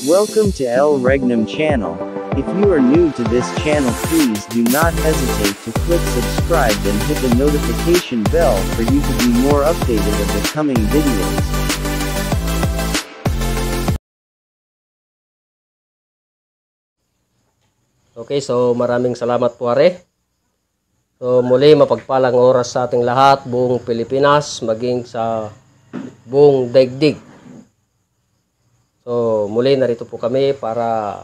Welcome to El Regnum channel. If you are new to this channel, please do not hesitate to click subscribe and hit the notification bell for you to be more updated of the coming videos. Okay, so maraming salamat po Are. So muli mapagpalang oras sa ating lahat, buong Pilipinas, maging sa buong daigdig. So muli narito po kami para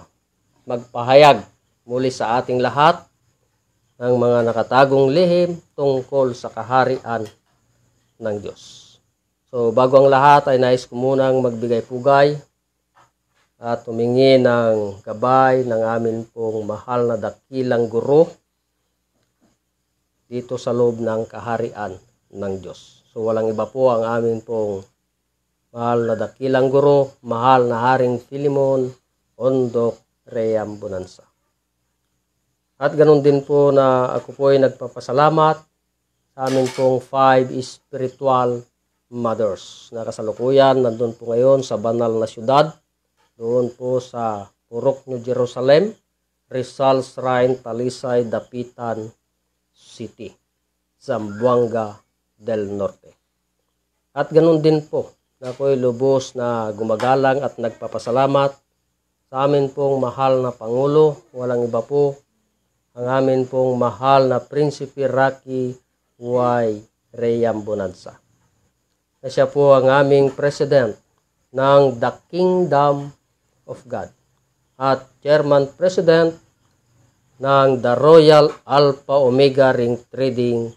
magpahayag muli sa ating lahat ng mga nakatagong lihim tungkol sa kaharian ng Diyos. So bago ang lahat ay nais ko munang magbigay pugay at humingi ng gabay ng amin pong mahal na dakilang guro dito sa loob ng kaharian ng Diyos. So walang iba po ang amin pong mahal na dakilang guro, mahal na Haring Philemon Ondok Reyam Bonanza. At ganun din po na ako po ay nagpapasalamat sa amin pong 5 spiritual mothers na kasalukuyan nandun po ngayon sa banal na syudad, doon po sa Purok, New Jerusalem, Rizal Shrine, Talisay, Dapitan City, Zamboanga del Norte. At ganun din po na ako'y lubos na gumagalang at nagpapasalamat sa amin pong mahal na Pangulo, walang iba po, ang amin pong mahal na Prinsipe Rocky Y. Reyam Bonanza. Na siya po ang aming President ng The Kingdom of God at Chairman President ng The Royal Alpha Omega Ring Trading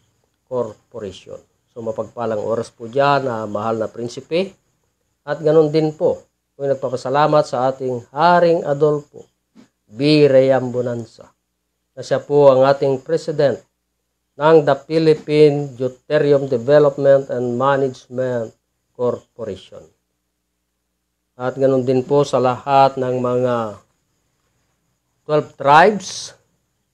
Corporation. So mapagpalang oras po dyan na mahal na prinsipe. At ganun din po, kung nagpapasalamat sa ating Haring Adolfo B. Reyam Bonanza, na siya po ang ating President ng the Philippine Deuterium Development and Management Corporation. At ganun din po sa lahat ng mga 12 tribes,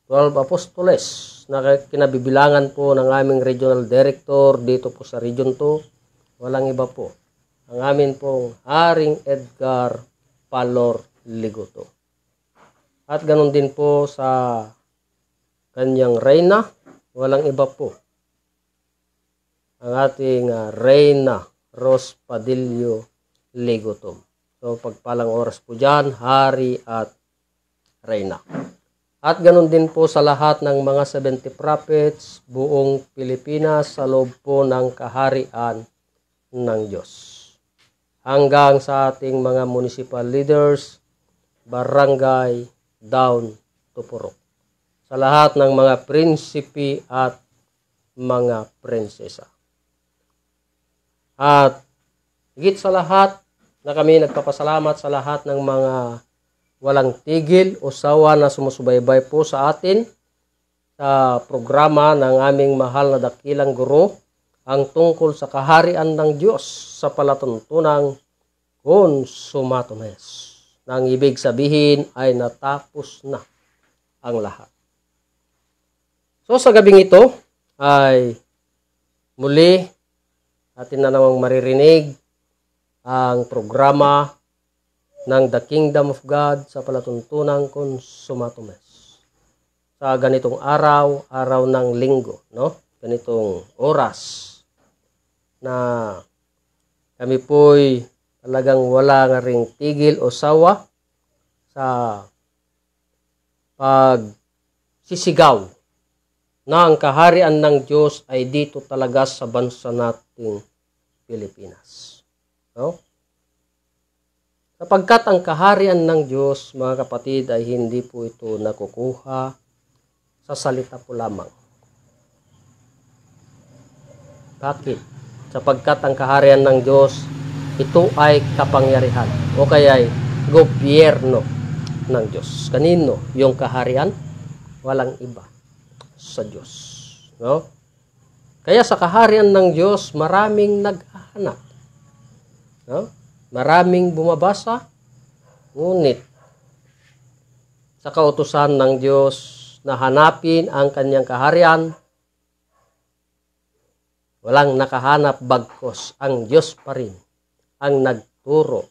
12 apostoles na kinabibilangan po ng aming regional director dito po sa Region 2. Walang iba po, ang amin pong Haring Edgar Palor Liguto. At ganun din po sa kanyang reyna, walang iba po, ang ating Reyna Ros Padillo Liguto. So pagpalang oras po dyan, hari at reyna. At ganun din po sa lahat ng mga 70 prophets buong Pilipinas sa loob po ng kaharian ng Diyos. Hanggang sa ating mga municipal leaders, barangay, down to Purok. Sa lahat ng mga prinsipi at mga prinsesa. At higit sa lahat na kami nagpapasalamat sa lahat ng mga walang tigil o sawa na sumusubaybay po sa atin sa programa ng aming mahal na dakilang guro, ang tungkol sa kaharian ng Diyos sa palatuntunang konsumatumes. Nang ibig sabihin ay natapos na ang lahat. So sa gabing ito ay muli atin na namang maririnig ang programa ng The Kingdom of God sa palatuntunang konsumatumes. Sa ganitong araw, araw ng linggo, no? Ganitong oras na kami po'y talagang wala nga ring tigil o sawa sa pagsisigaw na ang kaharian ng Diyos ay dito talaga sa bansa nating Pilipinas. No? Sapagkat ang kaharian ng Diyos, mga kapatid, ay hindi po ito nakukuha sa salita po lamang. Bakit? Sapagkat ang kaharian ng Diyos, ito ay kapangyarihan o kaya ay gobyerno ng Diyos. Kanino yung kaharian? Walang iba sa Diyos. No? Kaya sa kaharian ng Diyos, maraming naghahanap. No? Maraming bumabasa, ngunit sa kautusan ng Diyos na hanapin ang kanyang kaharian, walang nakahanap, bagkos ang Diyos pa rin ang nagturo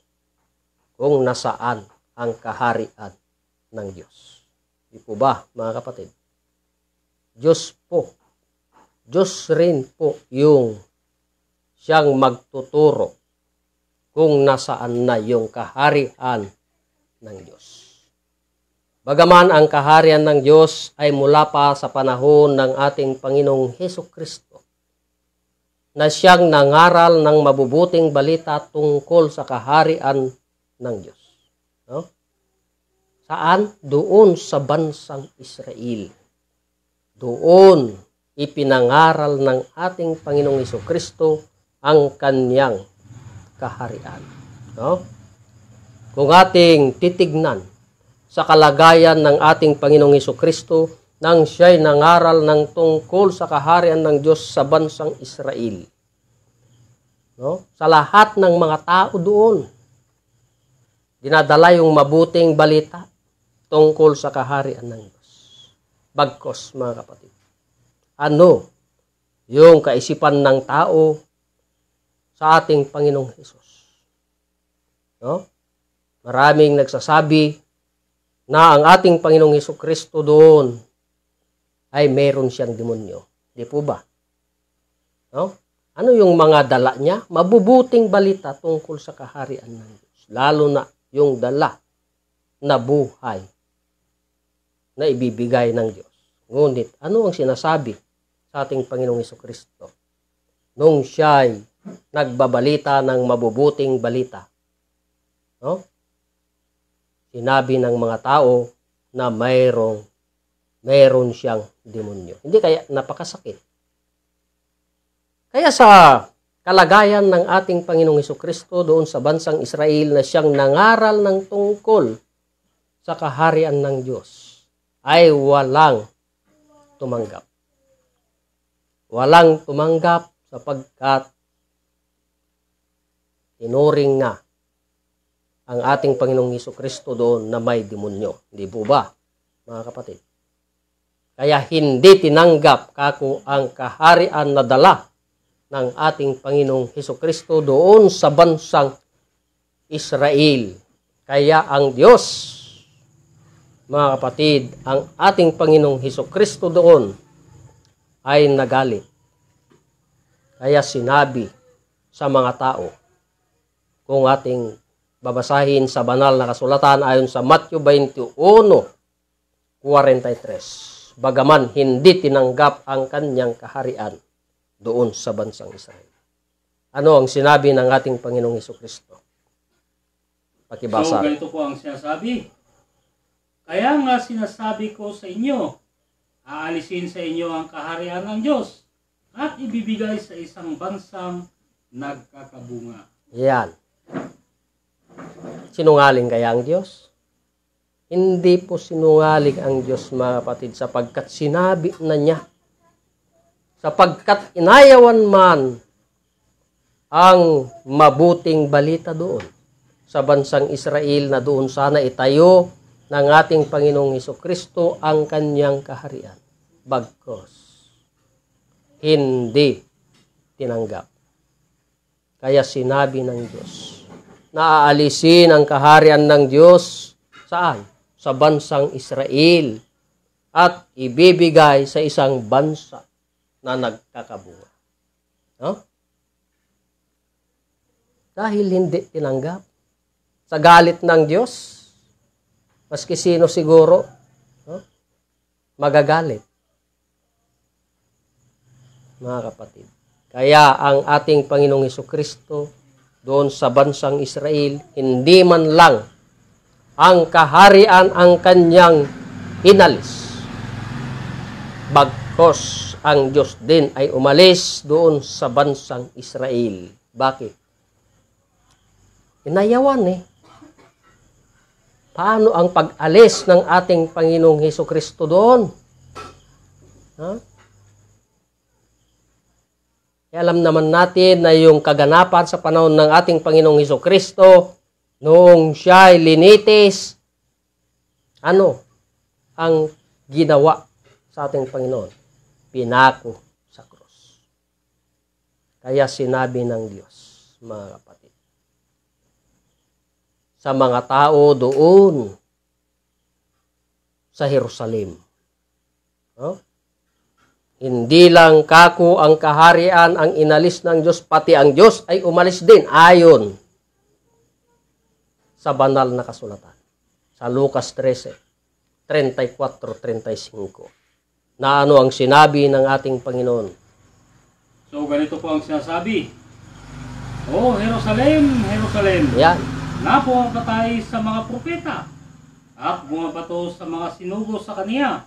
kung nasaan ang kaharian ng Diyos. Di po ba, mga kapatid? Diyos po. Diyos rin po yung siyang magtuturo kung nasaan na yung kaharian ng Diyos. Bagaman ang kaharian ng Diyos ay mula pa sa panahon ng ating Panginoong Hesukristo, na siyang nangaral ng mabubuting balita tungkol sa kaharian ng Diyos. No? Saan? Doon sa bansang Israel. Doon ipinangaral ng ating Panginoong Hesukristo ang kanyang kaharian. No? Kung ating titignan sa kalagayan ng ating Panginoong Hesukristo nang siya'y nangaral ng tungkol sa kaharian ng Diyos sa bansang Israel. No? Sa lahat ng mga tao doon, dinadala yung mabuting balita tungkol sa kaharian ng Diyos. Bagkos, mga kapatid, ano yung kaisipan ng tao sa ating Panginoong Hesus? No? Maraming nagsasabi na ang ating Panginoong Hesukristo doon ay meron siyang demonyo. Di po ba? No? Ano yung mga dala niya? Mabubuting balita tungkol sa kaharian ng Diyos. Lalo na yung dala na buhay na ibibigay ng Diyos. Ngunit, ano ang sinasabi sa ating Panginoong Hesukristo nung siya'y nagbabalita ng mabubuting balita? No? Sinabi ng mga tao na mayroon siyang demonyo. Hindi kaya napakasakit. Kaya sa kalagayan ng ating Panginoong Hesukristo doon sa bansang Israel na siyang nangaral ng tungkol sa kaharian ng Diyos, ay walang tumanggap. Walang tumanggap sapagkat tinuring na ang ating Panginoong Hesukristo doon na may demonyo. Hindi po ba, mga kapatid? Kaya hindi tinanggap kako ang kaharian na dala ng ating Panginoong Hesukristo doon sa bansang Israel. Kaya ang Diyos, mga kapatid, ang ating Panginoong Hesukristo doon ay nagalit. Kaya sinabi sa mga tao, kung ating babasahin sa banal na kasulatan ayon sa Matthew 21:43, bagaman hindi tinanggap ang kanyang kaharian doon sa bansang Israel. Ano ang sinabi ng ating Panginoong Hesukristo? Pakibasa. So, ganito po ang sinasabi. Kaya nga sinasabi ko sa inyo, aalisin sa inyo ang kaharian ng Diyos at ibibigay sa isang bansang nagkakabunga. Yan. Sinungaling kaya ang Diyos? Hindi po sinungaling ang Diyos, mga kapatid, sapagkat sinabi na niya. Sapagkat inayawan man ang mabuting balita doon sa bansang Israel na doon sana itayo ng ating Panginoong Hesukristo ang kanyang kaharian. Bagkos, hindi tinanggap. Kaya sinabi ng Diyos na aalisin ang kaharian ng Diyos saan? Sa bansang Israel at ibibigay sa isang bansa na nagkakabunga. No? Dahil hindi tinanggap sa galit ng Diyos, maski sino siguro, no? Magagalit. Mga kapatid. Kaya ang ating Panginoong Hesukristo doon sa bansang Israel, hindi man lang ang kaharian ang kanyang inalis. Bagkos ang Diyos din ay umalis doon sa bansang Israel. Bakit? Inayawan Paano ang pag-alis ng ating Panginoong Hesukristo doon? Alam naman natin na yung kaganapan sa panahon ng ating Panginoong Hesukristo, noong siya ay linitis, ano ang ginawa sa ating Panginoon? Pinako sa krus. Kaya sinabi ng Diyos, mga kapatid, sa mga tao doon sa Jerusalem. No? Hindi lang kako ang kaharian ang inalis ng Diyos, pati ang Diyos ay umalis din ayon sa banal na kasulatan. Sa Lucas 13, 34-35. Na ano ang sinabi ng ating Panginoon? So, ganito po ang sinasabi. O Jerusalem, Jerusalem, Yan. na pumapatay sa mga propeta at bumabato sa mga sinugo sa kaniya.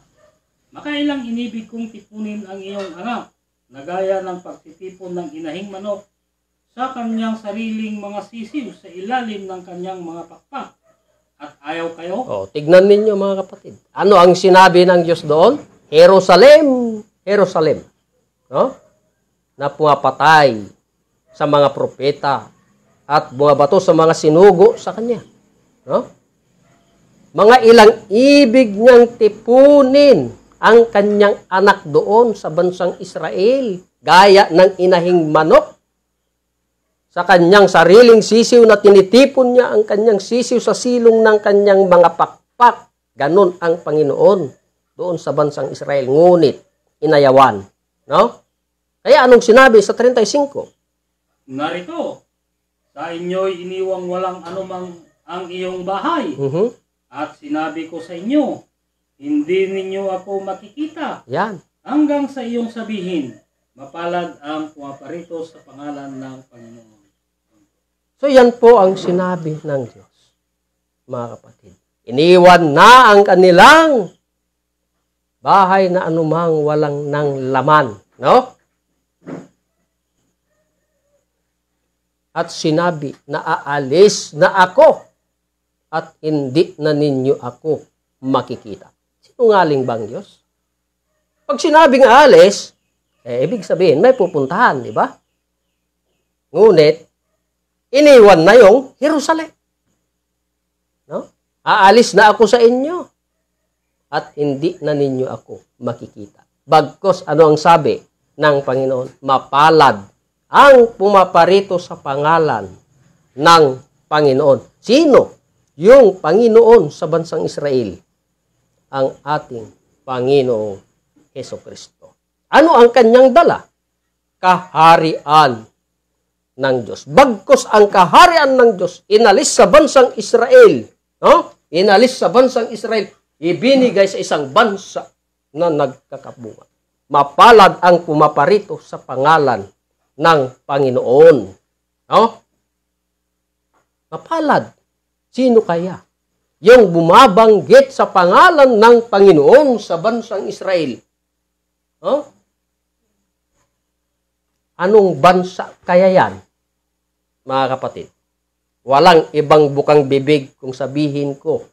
Makailang inibig kong tipunin ang iyong anak na gaya ng pagtitipon ng inahing manok sa kanyang sariling mga sisiw sa ilalim ng kanyang mga pakpak. At ayaw kayo? Tignan ninyo mga kapatid. Ano ang sinabi ng Diyos doon? Jerusalem, Jerusalem. No? Na pumapatay sa mga propeta at bumabato sa mga sinugo sa kanya. No? Mga ilang ibig niyang tipunin ang kanyang anak doon sa bansang Israel, gaya ng inahing manok. Sa kanyang sariling sisiw na tinitipon niya ang kanyang sisiw sa silong ng kanyang mga pakpak. Ganon ang Panginoon doon sa bansang Israel. Ngunit, inayawan. No? Kaya anong sinabi sa 35? Narito, sa inyo'y iniwang walang anumang ang iyong bahay. At sinabi ko sa inyo, hindi ninyo ako makikita. Yan. Hanggang sa iyong sabihin, mapalad ang pumaparito sa pangalan ng Panginoon. So yan po ang sinabi ng Diyos, mga kapatid. Iniwan na ang kanilang bahay na anumang walang nang laman. No? At sinabi na aalis na ako at hindi na ninyo ako makikita. Sinungaling bang Diyos? Pag sinabing aalis, ibig sabihin may pupuntahan, di ba? Ngunit, iniwan na yung Jerusalem. No? Aalis na ako sa inyo at hindi na ninyo ako makikita. Bagkos ano ang sabi ng Panginoon? Mapalad ang pumaparito sa pangalan ng Panginoon. Sino? Yung Panginoon sa bansang Israel. Ang ating Panginoong Hesukristo. Ano ang kanyang dala? Kaharian ng Diyos. Bagkos ang kaharian ng Diyos, inalis sa bansang Israel. No? Inalis sa bansang Israel, ibinigay sa isang bansa na nagkakabunga. Mapalad ang pumaparito sa pangalan ng Panginoon. No? Mapalad. Sino kaya? Yung bumabanggit sa pangalan ng Panginoon sa bansang Israel. Huh? Anong bansa kaya yan, mga kapatid? Walang ibang bukang bibig kung sabihin ko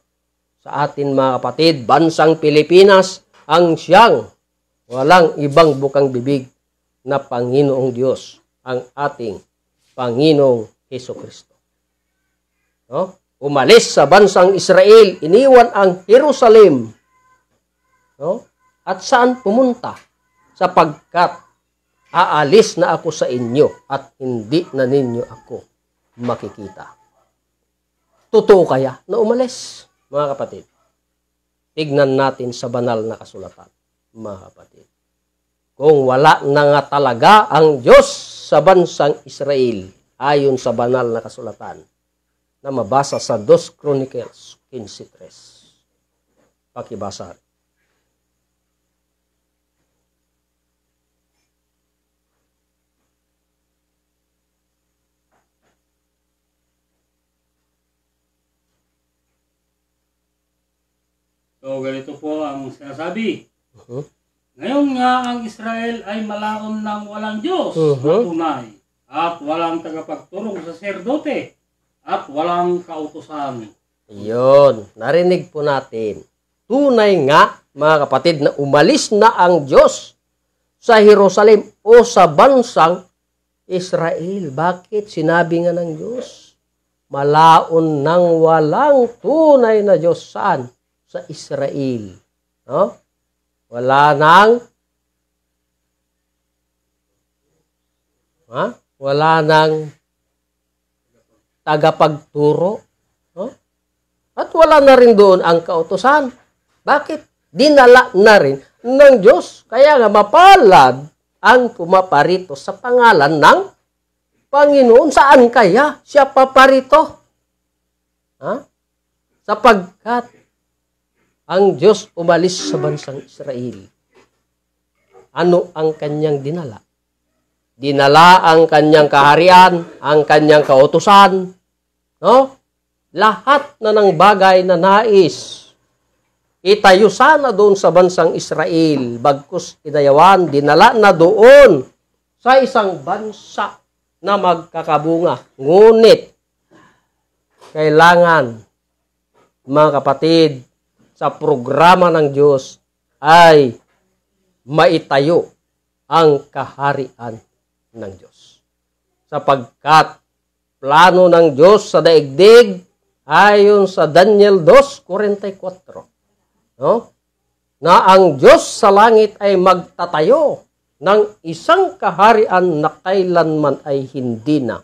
sa atin, mga kapatid, bansang Pilipinas ang siyang walang ibang bukang bibig na Panginoong Diyos, ang ating Panginoong Hesukristo. No? Umalis sa bansang Israel, iniwan ang Jerusalem. No? At saan pumunta? Sapagkat aalis na ako sa inyo at hindi na ninyo ako makikita. Totoo kaya na umalis, mga kapatid? Tignan natin sa banal na kasulatan, mga kapatid. Kung wala na nga talaga ang Diyos sa bansang Israel, ayon sa banal na kasulatan, na mabasa sa 2 Chronicles 15:3. Pakibasa. So, ganito po ang sinasabi. Ngayon nga ang Israel ay malaon ng walang Diyos na tunay at walang tagapagturong saserdote at walang kautusan. Iyon, narinig po natin. Tunay nga, mga kapatid, na umalis na ang Diyos sa Jerusalem o sa bansang Israel. Bakit? Sinabi nga ng Diyos, malaon ng walang tunay na Diyos. Saan? Sa Israel. No? Wala nang wala nang tagapagturo. No? At wala na rin doon ang kautusan. Bakit? Dinala na rin ng Diyos. Kaya nga mapalad ang pumaparito sa pangalan ng Panginoon. Saan kaya siya paparito? Sapagkat ang Diyos umalis sa bansang Israel. Ano ang kanyang dinala? Dinala ang kanyang kaharian, ang kanyang kautusan, no? Lahat na ng bagay na nais itayo sana doon sa bansang Israel, bagkus inayawan, dinala na doon sa isang bansa na magkakabunga. Ngunit, kailangan, mga kapatid, sa programa ng Diyos ay maitayo ang kaharian ng Diyos. Sapagkat plano ng Diyos sa daigdig ayon sa Daniel 2:44, no? Na ang Diyos sa langit ay magtatayo ng isang kaharian na kailanman ay hindi na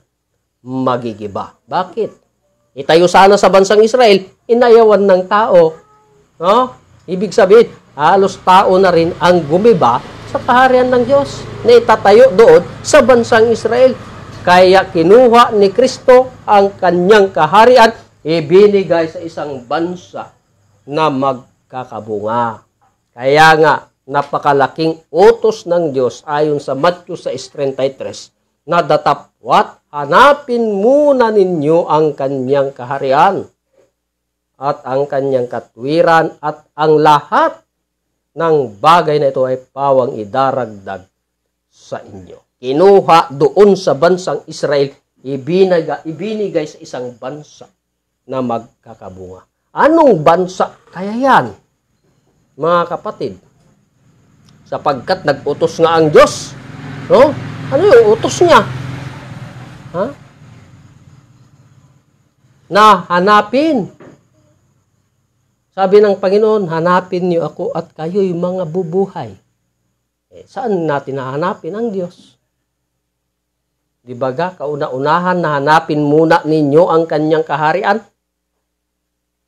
magigiba. Bakit? Itayo sana sa bansang Israel, inayawan ng tao, no? Ibig sabihin, halos tao na rin ang gumiba sa kaharian ng Diyos na itatayo doon sa bansang Israel. Kaya kinuha ni Kristo ang kanyang kaharian, ibinigay sa isang bansa na magkakabunga. Kaya nga, napakalaking utos ng Diyos ayon sa Matthew 6:33 na datapwat hanapin muna ninyo ang kanyang kaharian at ang kanyang katwiran at ang lahat ng bagay na ito ay pawang idaragdag sa inyo. Kinuha doon sa bansang Israel, ibinigay sa isang bansa na magkakabunga. Anong bansa kaya yan, mga kapatid? Sapagkat nag-utos nga ang Diyos, no? Ano yung utos niya? Na hanapin. Sabi ng Panginoon, hanapin niyo ako at kayo'y mga bubuhay. Saan natin hahanapin ang Diyos? Di ba ga, kauna-unahan na hanapin muna ninyo ang kanyang kaharian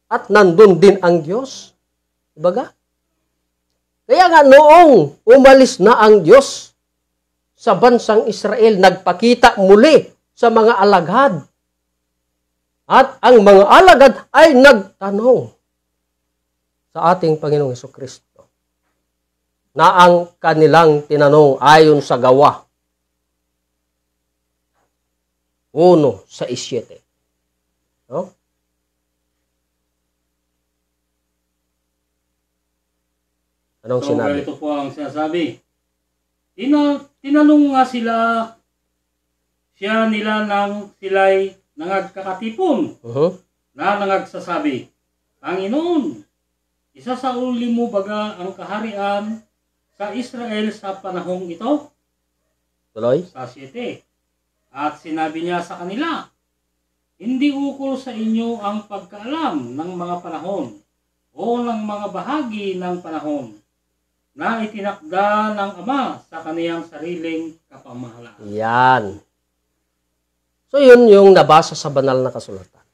at nandun din ang Diyos. Di ba ga? Kaya nga noong umalis na ang Diyos sa bansang Israel, nagpakita muli sa mga alagad. At ang mga alagad ay nagtanong sa ating Panginoong Jesucristo na ang kanilang tinanong ayon sa Gawa 1:7. No? Anong sinabi? Ito po ang sinasabi. Tinanong nga siya nila nang sila'y nangagkakatipon na nangagsasabi, Panginoon, isasauli mo baga ang kaharian sa Israel sa panahong ito? Tuloy? Sa 7. At sinabi niya sa kanila, hindi ukol sa inyo ang pagkaalam ng mga panahon o ng mga bahagi ng panahon na itinakda ng Ama sa kaniyang sariling kapamahalaan. Yan. So yun yung nabasa sa banal na kasulatan.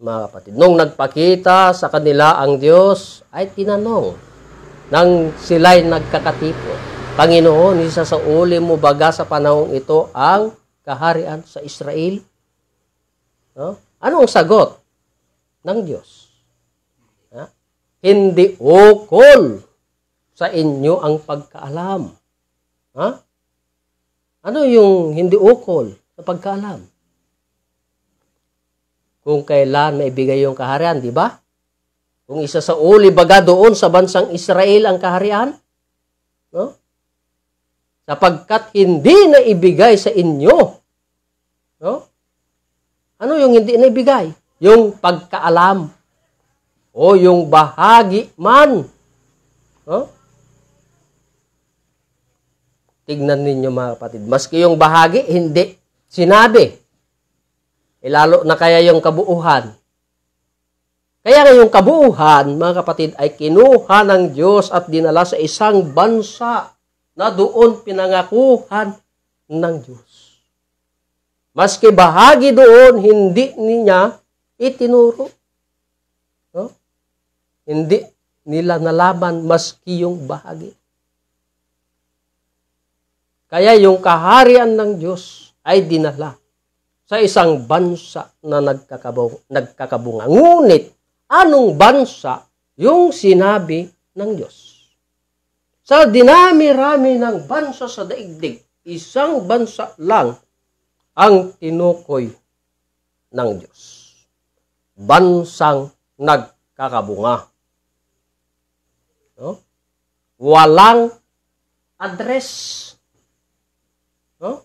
Mga kapatid, nung nagpakita sa kanila ang Diyos, ay tinanong nang sila'y nagkakatipo, Panginoon, isasauli mo baga sa panahong ito ang kaharian sa Israel? No? Ano ang sagot ng Diyos? Hindi ukol sa inyo ang pagkaalam. Ano yung hindi ukol sa pagkaalam? Kung kailan maibigay yung kaharian, di ba? Kung isasauli baga doon sa bansang Israel ang kaharian, no? Sapagkat hindi na ibigay sa inyo, no? Ano yung hindi na ibigay? Yung pagkaalam o yung bahagi man. No? Tignan ninyo mga kapatid, maski yung bahagi, hindi sinabi. Lalo na kaya yung kabuuhan. Kaya yung kabuuhan, mga kapatid, ay kinuha ng Diyos at dinala sa isang bansa na doon pinangakuhan ng Diyos. Maski bahagi doon, hindi niya itinuro. hindi nila nalaman maski yung bahagi. Kaya yung kaharian ng Diyos ay dinala sa isang bansa na nagkakabunga. Ngunit, anong bansa yung sinabi ng Diyos? Sa dinami-rami ng bansa sa daigdig, isang bansa lang ang tinukoy ng Diyos. Bansang nagkakabunga. No? Walang address. No?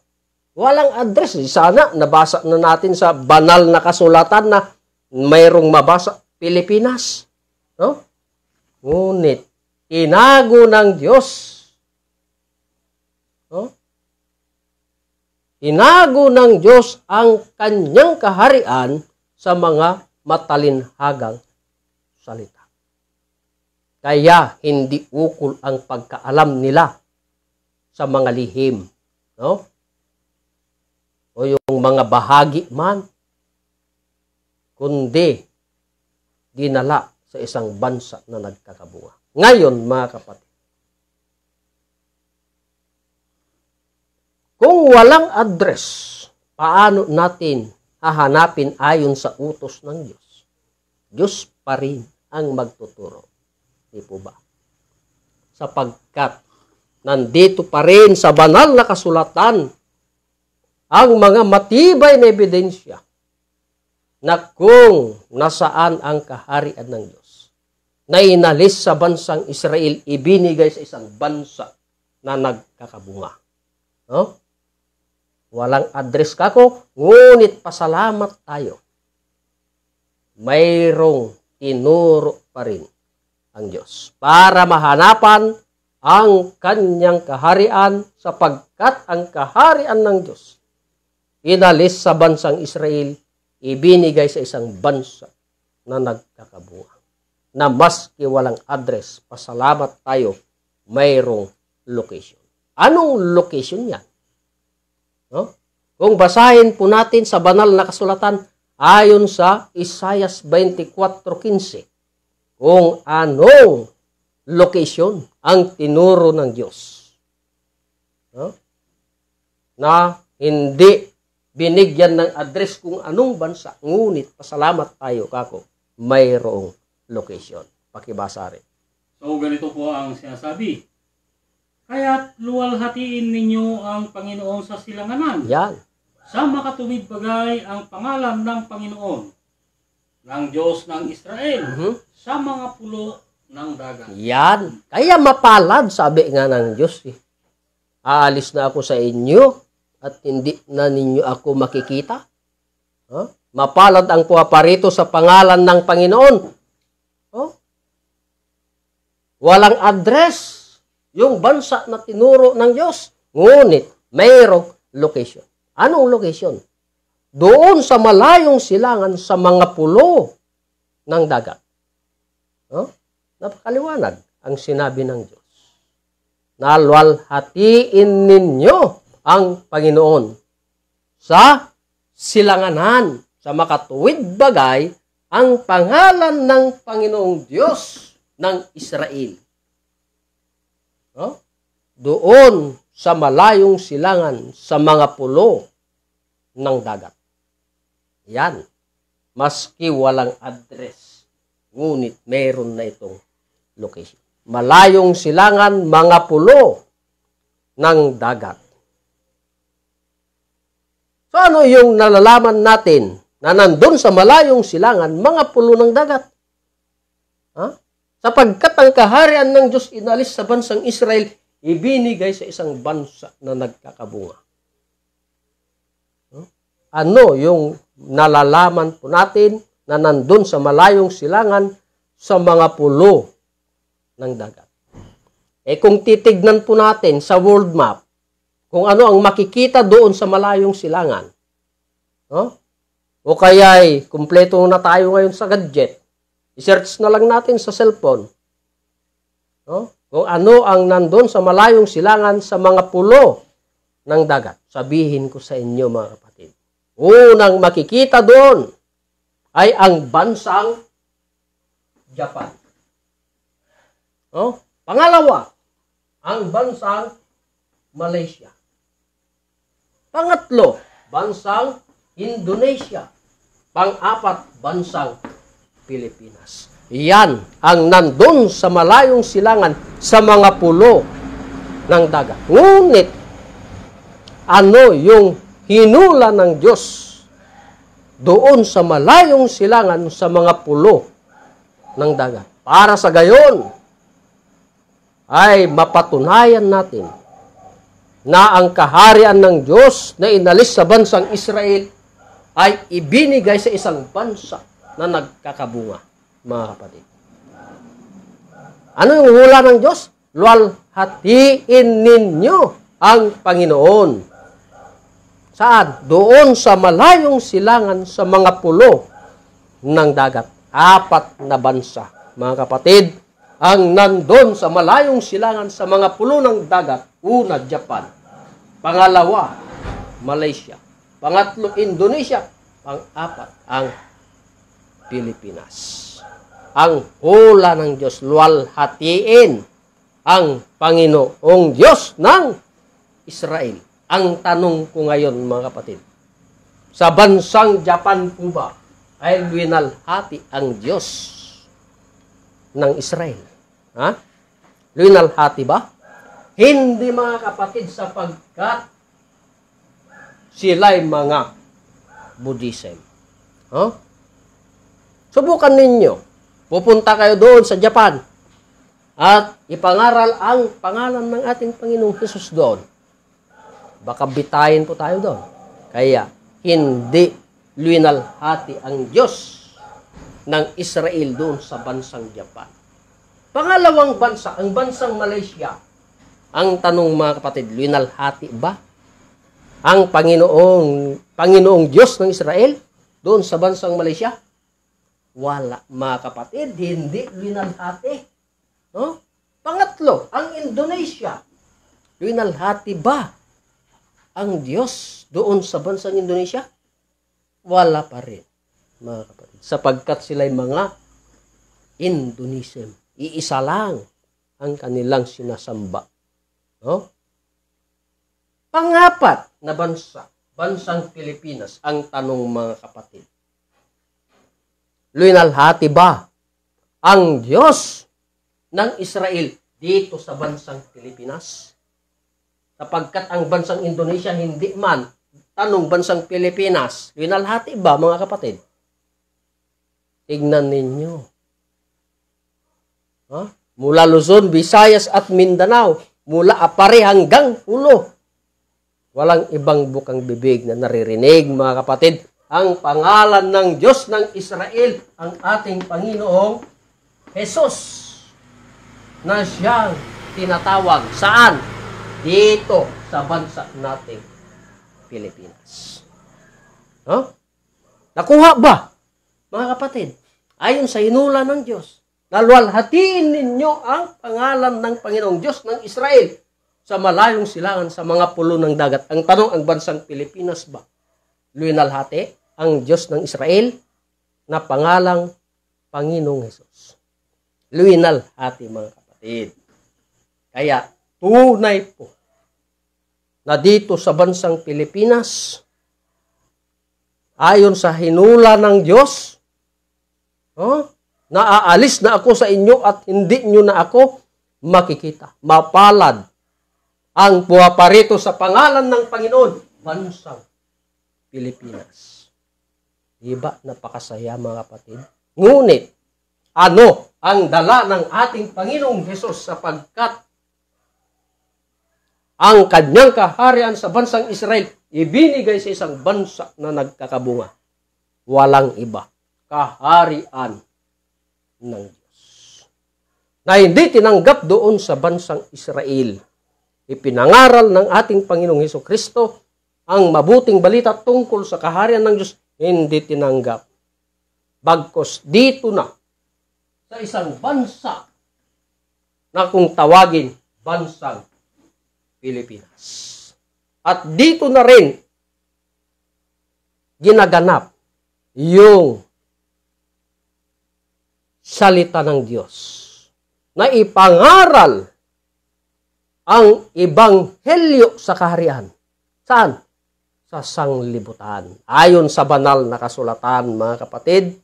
Walang address. Sana nabasa na natin sa banal na kasulatan na mayroong mabasa Pilipinas. No? Ngunit, tinago ng Diyos. No? Tinago ng Diyos ang kanyang kaharian sa mga matalinhagang salita. Kaya hindi ukol ang pagkaalam nila sa mga lihim. No? O yung mga bahagi man, kundi dinala sa isang bansa na nagkakabunga. Ngayon, mga kapatid, kung walang address, paano natin hahanapin ayon sa utos ng Diyos? Diyos pa rin ang magtuturo. Di po ba? Sapagkat nandito pa rin sa banal na kasulatan ang mga matibay na ebidensya na kung nasaan ang kaharian ng Diyos na inalis sa bansang Israel, ibinigay sa isang bansa na nagkakabunga. No? Walang address kako, ngunit pasalamat tayo. Mayroong tinuro pa rin ang Diyos para mahanapan ang kanyang kaharian sapagkat ang kaharian ng Diyos inalis sa bansang Israel, ibinigay sa isang bansa na nagkakabunga. Na maski walang address, pasalamat tayo, mayroong location. Anong location yan? No? Kung basahin po natin sa banal na kasulatan, ayon sa Isaiah 24:15, kung anong location ang tinuro ng Diyos. No? Na hindi binigyan ng address kung anong bansa, ngunit pasalamat tayo kako, mayroong location. Pakibasa rin. So, ganito po ang sinasabi. Kaya't luwalhatiin ninyo ang Panginoon sa silanganan. Yan. Sa makatuwid bagay ang pangalan ng Panginoon, ng Diyos ng Israel, sa mga pulo ng dagat. Yan. Kaya mapalad, sabi nga ng Diyos. Aalis na ako sa inyo at hindi na ninyo ako makikita. Huh? Mapalad ang puwaparito sa pangalan ng Panginoon. Huh? Walang address yung bansa na tinuro ng Diyos. Ngunit, mayroong location. Anong location? Doon sa malayong silangan sa mga pulo ng dagat. Huh? Napakaliwanag ang sinabi ng Diyos. Nalwalhatiin ninyo ang Panginoon sa silanganan, sa makatuwid bagay, ang pangalan ng Panginoong Diyos ng Israel. No? Doon sa malayong silangan, sa mga pulo ng dagat. Yan. Maski walang address, ngunit meron na itong location. Malayong silangan, mga pulo ng dagat. So ano yung nalalaman natin na nandun sa malayong silangan, mga pulo ng dagat? Ha? Sapagkat ang kaharian ng Diyos inalis sa bansang Israel, ibinigay sa isang bansa na nagkakabunga. Ano yung nalalaman po natin na nandun sa malayong silangan sa mga pulo ng dagat? Kung titignan po natin sa world map, kung ano ang makikita doon sa malayong silangan. No? O kaya'y kumpleto na tayo ngayon sa gadget. I-search na lang natin sa cellphone. No? Kung ano ang nandun sa malayong silangan sa mga pulo ng dagat. Sabihin ko sa inyo mga kapatid. Unang makikita doon ay ang bansang Japan. Oh? Pangalawa, ang bansang Malaysia. Pangatlo, bansang Indonesia. Pang-apat, bansang Pilipinas. Yan ang nandun sa malayong silangan sa mga pulo ng dagat. Ngunit, ano yung hinula ng Diyos doon sa malayong silangan sa mga pulo ng dagat? Para sa gayon, ay mapatunayan natin na ang kaharian ng Diyos na inalis sa bansang Israel ay ibinigay sa isang bansa na nagkakabunga, mga kapatid. Ano yung hula ng Diyos? Luwalhatiin ninyo ang Panginoon. Saan? Doon sa malayong silangan sa mga pulo ng dagat. 4 na bansa, mga kapatid, ang nandun sa malayong silangan sa mga pulo ng dagat. Una, Japan. Pangalawa, Malaysia. Pangatlo, Indonesia. Pang-apat, ang Pilipinas. Ang hula ng Diyos, luwalhatiin ang Panginoong Diyos ng Israel. Ang tanong ko ngayon, mga kapatid, sa bansang Japan po ba ay luwalhati ang Diyos ng Israel? Ha? Luwalhati ba? Hindi, mga kapatid, sapagkat sila'y mga Buddhism. Huh? Subukan ninyo. Pupunta kayo doon sa Japan at ipangaral ang pangalan ng ating Panginoong Hesus doon. Baka bitayin po tayo doon. Kaya, hindi luwalhati ang Diyos ng Israel doon sa bansang Japan. Pangalawang bansa, ang bansang Malaysia. Ang tanong, mga kapatid, luwalhati ba ang Panginoong Diyos ng Israel doon sa bansang Malaysia? Wala, mga kapatid, hindi luwalhati. No? Pangatlo, ang Indonesia. Luwalhati ba ang Diyos doon sa bansang Indonesia? Wala pa rin, mga kapatid, sapagkat sila'y mga Indonesian. Iisa lang ang kanilang sinasamba. No? Pangapat na bansa, bansang Pilipinas, ang tanong, mga kapatid. Luwalhati ba ang Diyos ng Israel dito sa bansang Pilipinas? Sapagkat ang bansang Indonesia hindi man. Tanong, bansang Pilipinas, luwalhati ba, mga kapatid? Tignan ninyo. Mula Luzon, Visayas at Mindanao, mula Apare hanggang Pulo. Walang ibang bukang bibig na naririnig, mga kapatid, ang pangalan ng Diyos ng Israel, ang ating Panginoong Hesus, na siyang tinatawag. Saan? Dito sa bansa nating Pilipinas. Nakuha ba, mga kapatid? Ayon sa hinula ng Diyos, luwalhatiin ninyo ang pangalan ng Panginoong Diyos ng Israel sa malayong silangan sa mga pulo ng dagat. Ang tanong, ang bansang Pilipinas ba luwalhati ang Diyos ng Israel na pangalang Panginoong Hesus? Luwalhati, mga kapatid. Kaya, tunay po na dito sa bansang Pilipinas, ayon sa hinula ng Diyos, naaalis na ako sa inyo at hindi nyo na ako makikita. Mapalad ang puwaparito sa pangalan ng Panginoon, bansang Pilipinas. Diba napakasaya, mga kapatid? Ngunit, ano ang dala ng ating Panginoong Hesus sapagkat ang kanyang kaharian sa bansang Israel ibinigay sa isang bansa na nagkakabunga? Walang iba, kaharian ng Diyos na hindi tinanggap doon sa bansang Israel. Ipinangaral ng ating Panginoong Hesukristo ang mabuting balita tungkol sa kaharian ng Diyos, hindi tinanggap. Bagkos dito na sa isang bansa na kung tawagin bansang Pilipinas. At dito na rin ginaganap yung salita ng Diyos. na ipangaral ang ebanghelyo sa kaharian. Saan? Sa sanglibutan. Ayon sa banal na kasulatan, mga kapatid,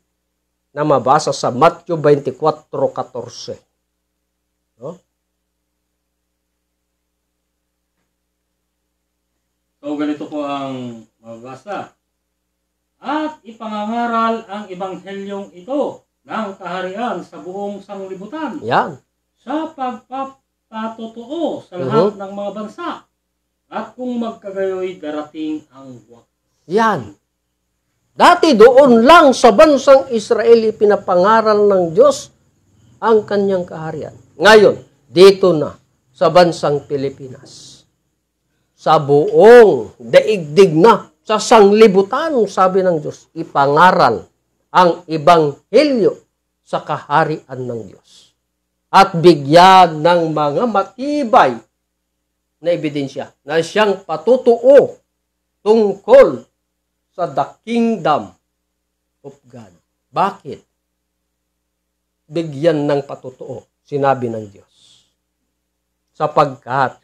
na mabasa sa Matthew 24:14. No? So, ganito po ang mabasa. At ipangangaral ang ebanghelyong ito ng kaharian sa buong sanglibutan. Yan. Sa pagpapatotoo sa lahat ng mga bansa. At kung magkagayoy, darating ang wakas. Yan. Dati doon lang sa bansang Israel pinapangaral ng Diyos ang kanyang kaharian. Ngayon, dito na sa bansang Pilipinas. Sa buong daigdig na, sa sanglibutan, sabi ng Diyos, ipangaral ang ebanghelyo sa kaharian ng Diyos. At bigyan ng mga matibay na ebidensya na siyang patutuo tungkol sa the kingdom of God. Bakit? Bigyan ng patutuo, sinabi ng Diyos. Sapagkat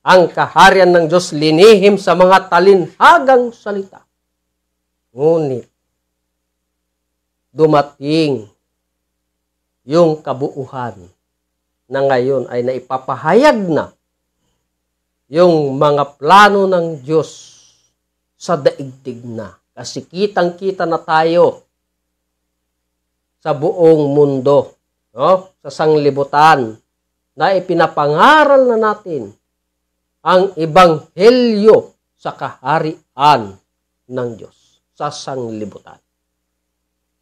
ang kaharian ng Diyos linihim sa mga talinhagang salita. Ngunit, dumating yung kabuuhan na ngayon ay naipapahayag na yung mga plano ng Diyos sa daigdig na. Kasi kitang-kita na tayo sa buong mundo, no? Sa sanglibutan, na ipinapangaral na natin ang ebanghelyo sa kaharian ng Diyos sa sanglibutan.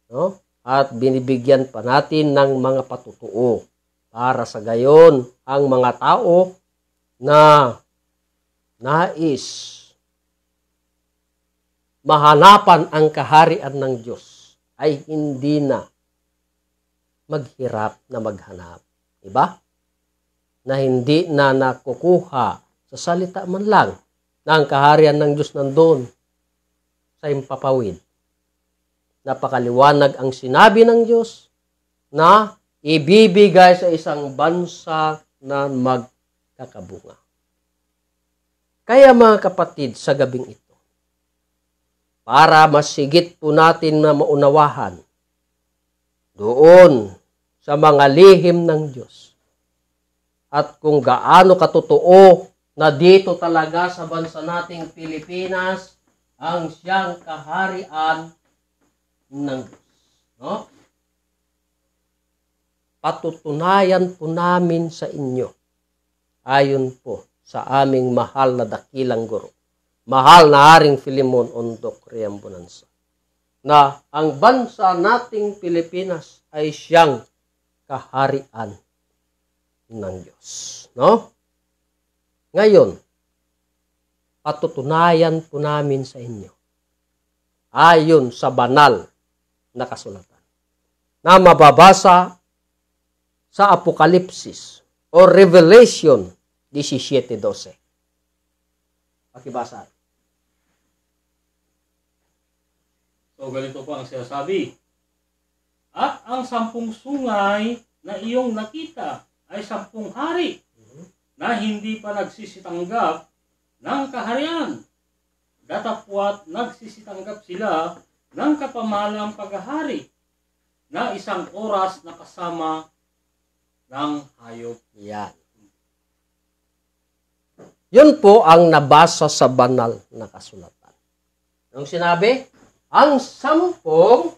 No? At binibigyan pa natin ng mga patutuo para sa gayon ang mga tao na nais mahanapan ang kaharian ng Diyos ay hindi na maghirap na maghanap. Diba? Na hindi na nakukuha sa salita man lang na ang kaharian ng Diyos nandun sa impapawid. Napakaliwanag ang sinabi ng Diyos na ibibigay sa isang bansa na magkakabunga. Kaya mga kapatid, sa gabing ito, para masigit po natin na maunawahan doon sa mga lihim ng Diyos at kung gaano katotoo na dito talaga sa bansa nating Pilipinas ang siyang kaharian ng Diyos. No? Patutunayan po namin sa inyo, ayon po sa aming mahal na dakilang guro, mahal na Haring Filemon Ondok Riambonanza, na ang bansa nating Pilipinas ay siyang kaharian ng Diyos. No? Ngayon, patutunayan po namin sa inyo, ayon sa banal na kasulatan, na mababasa sa Apokalipsis o Revelation 17:12. Pakibasa. So, ganito po ang sinasabi. At ang 10 sungay na iyong nakita ay 10 hari na hindi pa nagsisitanggap ng kaharian. Datapwat nagsisitanggap sila ng kapamahalang paghahari na 1 oras na kasama ng hayop. Yan. Yun po ang nabasa sa banal na kasulatan. Anong sinabi? Ang 10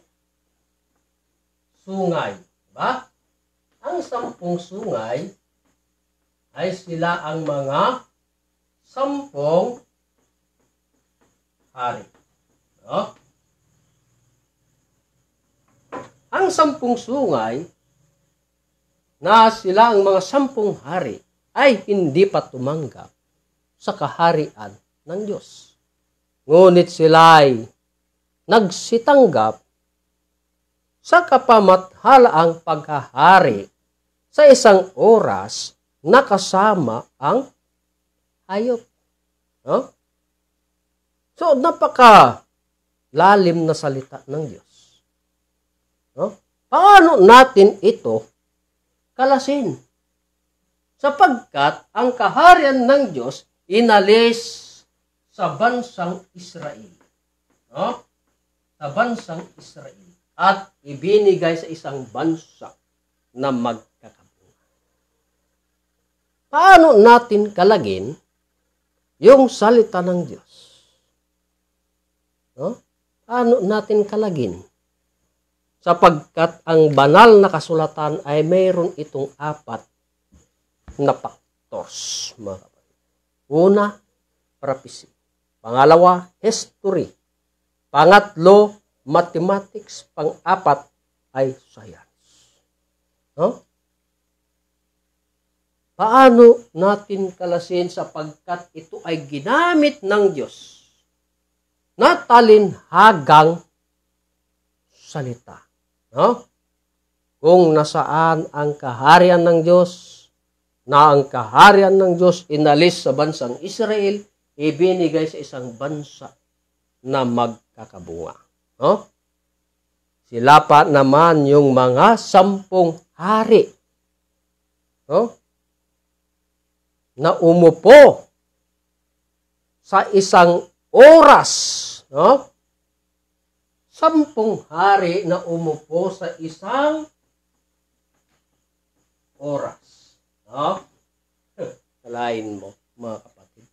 sungay. Diba? Ang 10 sungay ay sila ang mga 10 hari. No? Ang 10 sungay na sila ang mga 10 hari ay hindi pa tumanggap sa kaharian ng Diyos. Ngunit sila ay nagsitanggap sa kapamathalaang paghahari sa 1 oras na kasama ang hayop. No? So, napaka lalim na salita ng Diyos. No? Paano natin ito kalasin. Sapagkat ang kaharian ng Diyos inalis sa bansang Israel. No? Sa bansang Israel. At ibinigay sa isang bansa na magkakabunga. Paano natin kalagin yung salita ng Diyos? No? Paano natin kalagin? Sapagkat ang banal na kasulatan ay mayroon itong 4 na factors. Una, prophecy. Pangalawa, history. Pangatlo, mathematics. Pang-4 ay science. No? Paano natin kalasin sapagkat ito ay ginamit ng Diyos na talinhagang salita? No? Kung nasaan ang kaharian ng Diyos, na ang kaharian ng Diyos inalis sa bansang Israel, ibinigay sa isang bansa na magkakabunga. No? Sila pa naman yung mga 10 hari. No? Na umupo sa isang oras. No? 10 hari na umupo sa isang oras. No? Kalain mo, mga kapatid.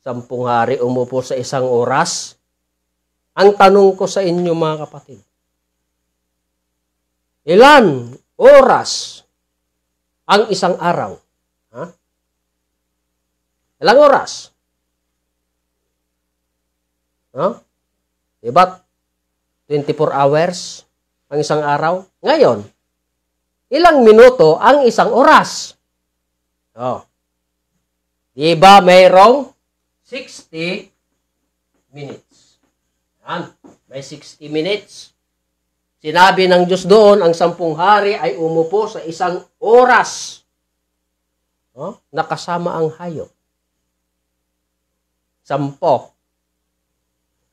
10 hari umupo sa isang oras. Ang tanong ko sa inyo, mga kapatid, ilan oras ang isang araw? Ha? Ilang oras? No? Diba? 24 hours ang isang araw. Ngayon, ilang minuto ang isang oras? Oh. Diba mayroong 60 minutes? Yan. May 60 minutes. Sinabi ng Diyos doon, ang 10 hari ay umupo sa isang oras. Oh, nakasama ang hayop. 10.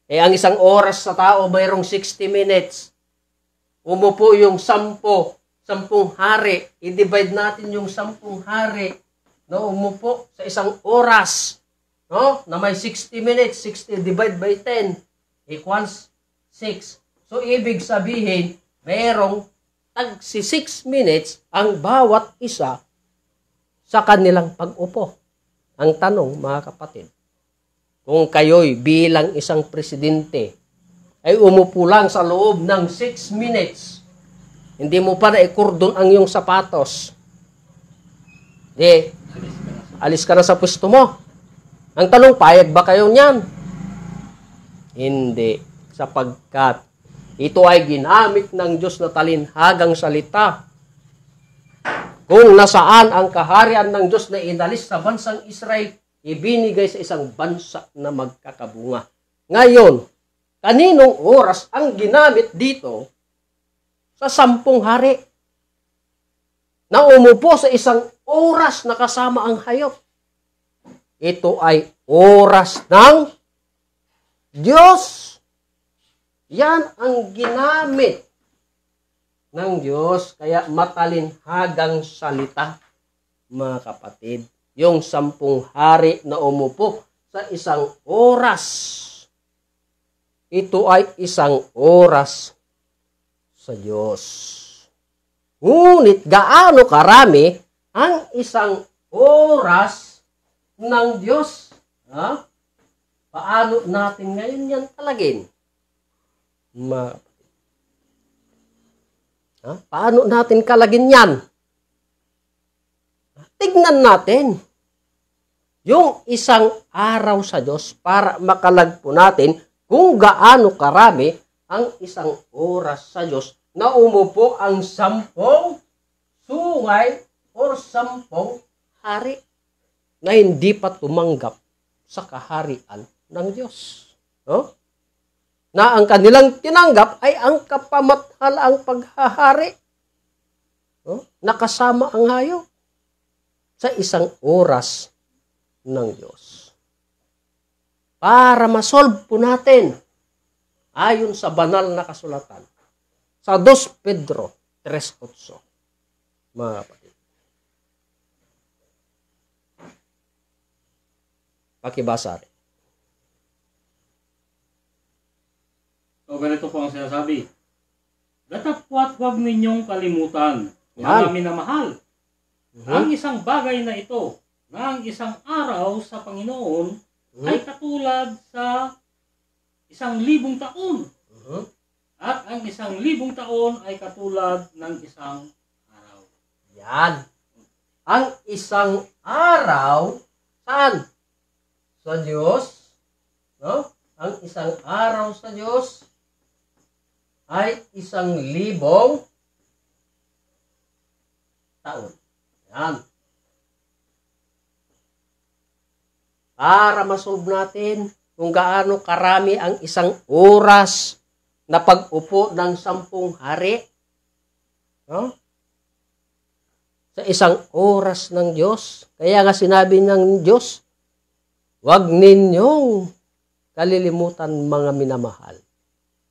Ang isang oras sa tao, mayroong 60 minutes. Umupo yung 10 hari. I-divide natin yung 10 hari na umupo sa isang oras. No? Na may 60 minutes. 60 divide by 10 equals 6. So, ibig sabihin, mayroong tagsi 6 minutes ang bawat isa sa kanilang pag-upo. Ang tanong, mga kapatid, kung kayo'y bilang isang presidente ay umupo lang sa loob ng 6 minutes, hindi mo pa na-ikurdon ang iyong sapatos, alis ka na sa pwesto mo. Ang tanong, payag ba kayo niyan? Hindi, sapagkat ito ay ginamit ng Diyos na talinhagang salita. Kung nasaan ang kaharian ng Diyos na inalis sa bansang Israel, ibinigay sa isang bansa na magkakabunga. Ngayon, kaninong oras ang ginamit dito sa 10 hari na umupo sa isang oras na kasama ang hayop? Ito ay oras ng Diyos. Yan ang ginamit ng Diyos, kaya matalinhagang salita, mga kapatid. Yung 10 hari na umupo sa isang oras. Ito ay isang oras sa Diyos. Ngunit gaano karami ang isang oras ng Diyos? Ha? Paano natin ngayon yan talagin? Paano natin kalagin yan? Tignan natin yung isang araw sa Diyos para makalagpo natin kung gaano karami ang isang oras sa Diyos na umupo ang 10 sungay or 10 hari na hindi pa tumanggap sa kaharian ng Diyos. No? Na ang kanilang tinanggap ay ang kapamathalang paghahari. No? Nakasama ang hayop sa isang oras ng Diyos. Para masolve po natin, ayon sa banal na kasulatan, sa 2 Pedro, 3:8. Mga kapatid. Pakibasa rin. So, ganito po ang sinasabi. Datapwat huwag ninyong kalimutan, Yan. mga minamahal, ang isang bagay na ito, na ang isang araw sa Panginoon ay katulad sa 1,000 taon. At ang 1,000 taon ay katulad ng isang araw. Yan. Ang isang araw, saan? Sa Diyos. No? Ang isang araw sa Diyos ay 1,000 taon. Yan. Para masolve natin kung gaano karami ang isang oras na pag-upo ng 10 hari. No? Sa isang oras ng Diyos. Kaya nga sinabi ng Diyos, huwag ninyong kalilimutan mga minamahal.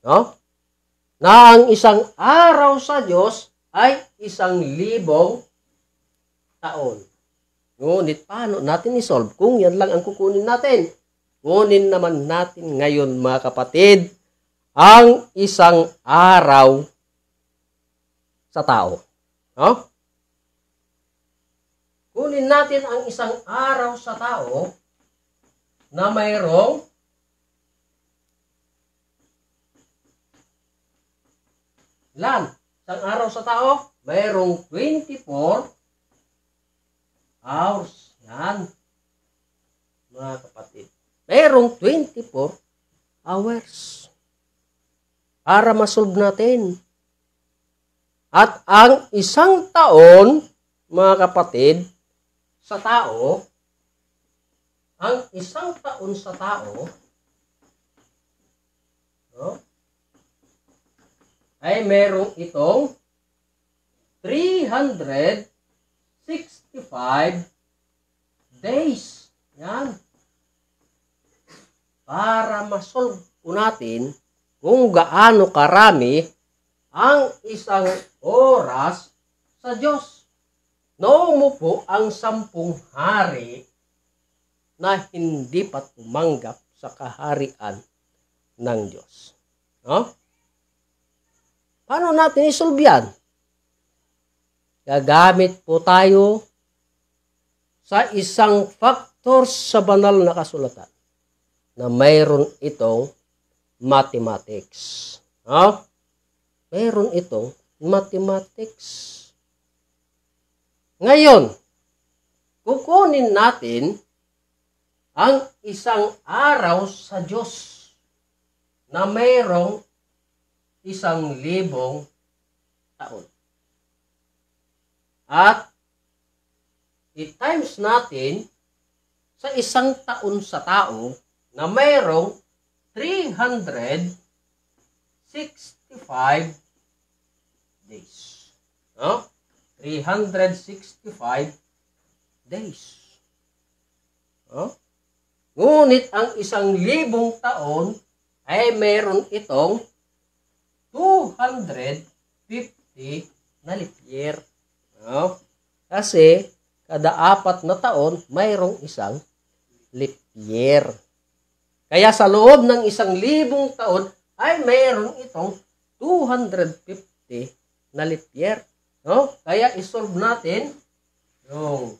No? Na ang isang araw sa Diyos ay 1,000 taon. Ngunit paano natin isolve kung yan lang ang kukunin natin? Kunin naman natin ngayon mga kapatid ang isang araw sa tao. No? Kunin natin ang isang araw sa tao na mayroong ilan? Isang araw sa tao, mayroong 24 hours. Yan. Mga kapatid. Mayroong 24 hours. Para masolve natin. At ang isang taon, mga kapatid, sa tao, ang isang taon sa tao, no, ay merong itong 365 days. Yan. Para masolve po natin kung gaano karami ang isang oras sa Diyos. Naumupo ang 10 hari na hindi pa tumanggap sa kaharian ng Diyos. No? Paano natin isolve yan? Gagamit po tayo sa isang factor sa banal na kasulatan na mayroon itong mathematics. No? Mayroon itong mathematics. Ngayon, kukunin natin ang isang araw sa Diyos na mayroong 1,000 taon. At i-times natin sa isang taon sa tao na mayroong 365 days. No? 365 days. No? Ngunit ang 1,000 taon ay mayroon itong 250 na leap year. No? Kasi kada 4 na taon mayroong isang leap year. Kaya sa loob ng 1,000 taon ay mayroon itong 250 na leap year. No? Kaya isolve natin yung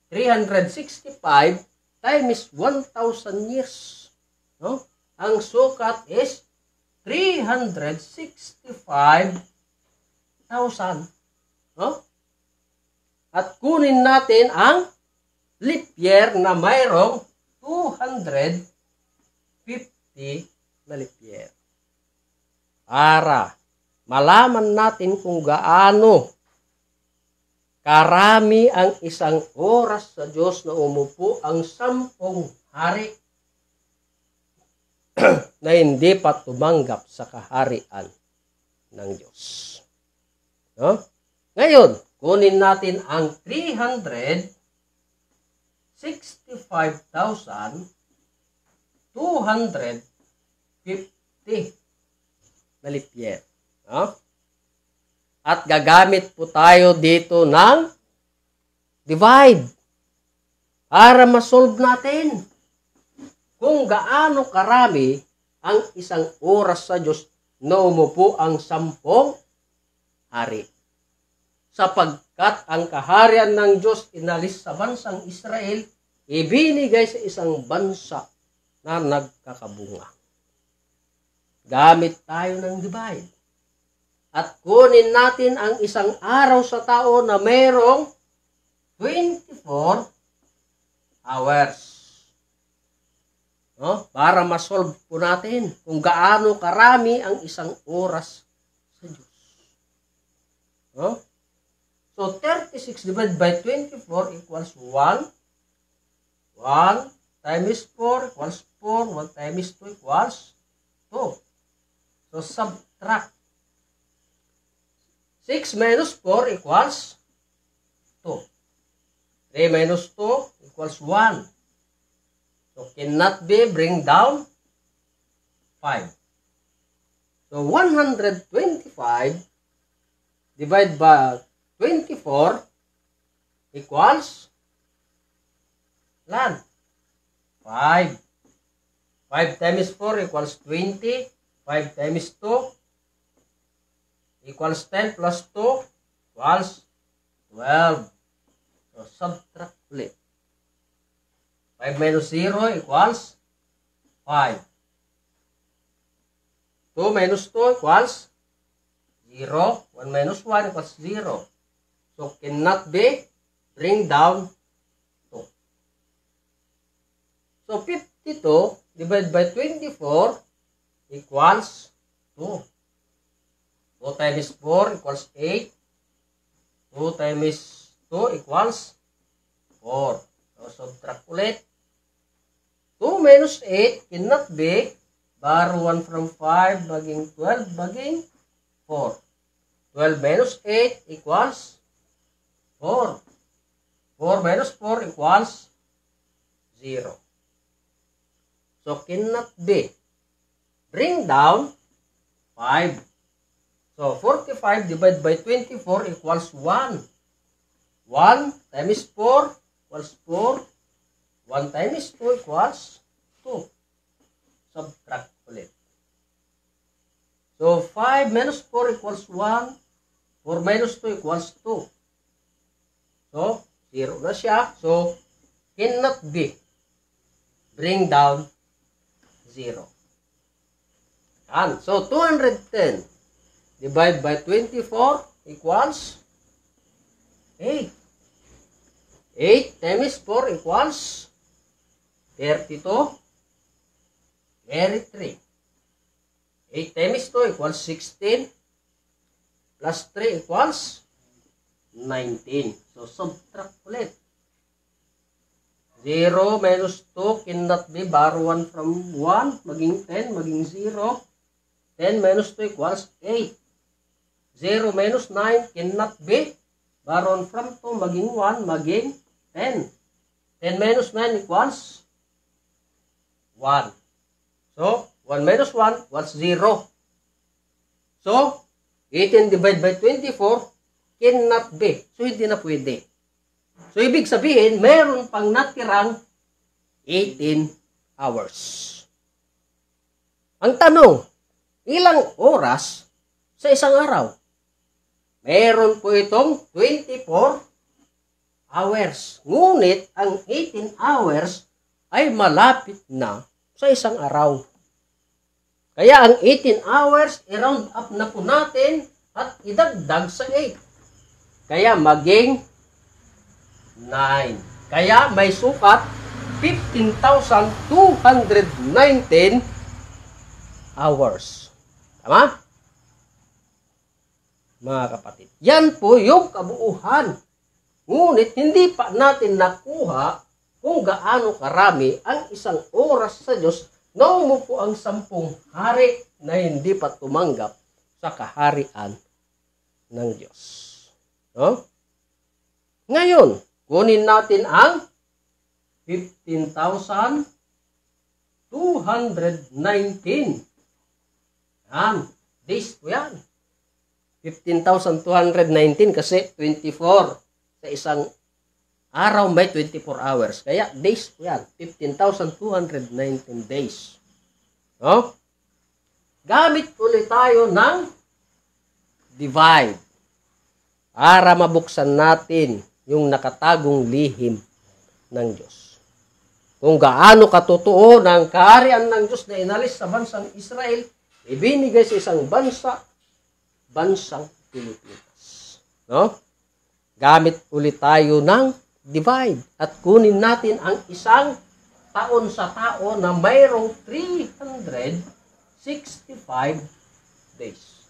365 times 1,000 years. No? Ang sukat is 365,000. No? At kunin natin ang leap year na mayroong 250 na leap year. Para malaman natin kung gaano karami ang isang oras sa Diyos na umupo ang 10 hari na hindi pa tumanggap sa kaharian ng Diyos. No? Ngayon, kunin natin ang 365,250 na leap year. No? At gagamit po tayo dito ng divide para ma-solve natin kung gaano karami ang isang oras sa Diyos na umupo ang 10 hari. Sapagkat ang kaharian ng Diyos inalis sa bansang Israel, ibinigay sa isang bansa na nagkakabunga. Gamit tayo ng divide. At kunin natin ang isang araw sa tao na mayroong 24 hours. No? Para ma-solve po natin kung gaano karami ang isang oras sa Diyos. No? So, 36 divided by 24 equals 1. 1 times 4 equals 4. 1 times 2 equals 2. So, subtract. 6 minus 4 equals 2. 3 minus 2 equals 1. So, cannot be bring down 5. So, 125 divided by 24 equals 5. 5 times 4 equals 20. 5 times 2 equals 10 plus 2 equals 12. So, subtract ulit. 5 minus 0 equals 5. 2 minus 2 equals 0. 1 minus 1 equals 0. So, cannot be bring down 2. So, 52 divided by 24 equals 2. 2 times 4 equals 8. 2 times 2 equals 4. So, subtract ulit. 2 minus 8 cannot be. Borrow 1 from 5, maging 12, maging 4. 12 minus 8 equals 4. 4 minus 4 equals 0. So, cannot be. Bring down 5. So, 45 divided by 24 equals 1. 1 times 4 equals 4. 1 times 2 equals 2. Subtract ulit. So, 5 minus 4 equals 1. 4 minus 2 equals 2. So, 0 na siya. So, cannot be. Bring down 0. And, so, 210 divided by 24 equals 8. 8 times 4 equals 32. Carry 3. 8 times 2 equals 16. Plus 3 equals 19. So, subtract ulit. 0 minus 2 cannot be. Borrow 1 from 1. Maging 10. Maging 0. 10 minus 2 equals 8. 0 minus 9 cannot be. Borrow 1 from 2. Maging 1. Maging 10. 10 minus 9 equals 1. So, 1 minus 1 equals 0. So, 18 divided by 24 cannot be. So, hindi na pwede. So, ibig sabihin, meron pang natirang 18 hours. Ang tanong, ilang oras sa isang araw? Meron po itong 24 hours. Ngunit, ang 18 hours ay malapit na sa isang araw. Kaya ang 18 hours, i-round up na po natin at idagdag sa 8. Kaya maging 9. Kaya may sukat 15,219 hours. Tama? Mga kapatid. Yan po yung kabuuhan. Ngunit hindi pa natin nakuha kung gaano karami ang isang oras sa Diyos na umupo ang 10 hari na hindi pa tumanggap sa kaharian ng Diyos. No? Ngayon, kunin natin ang 15,219. Yan. Days po yan. 15,219 kasi 24 sa isang araw may 24 hours. Kaya days po yan. 15,219 days. No? Gamit ulit tayo ng divide para mabuksan natin yung nakatagong lihim ng Diyos. Kung gaano katotoo ng kaharian ng Diyos na inalis sa bansang Israel, ibinigay sa isang bansang Pilipinas. No? Gamit ulit tayo ng divide at kunin natin ang isang taon sa tao na mayroong 365 days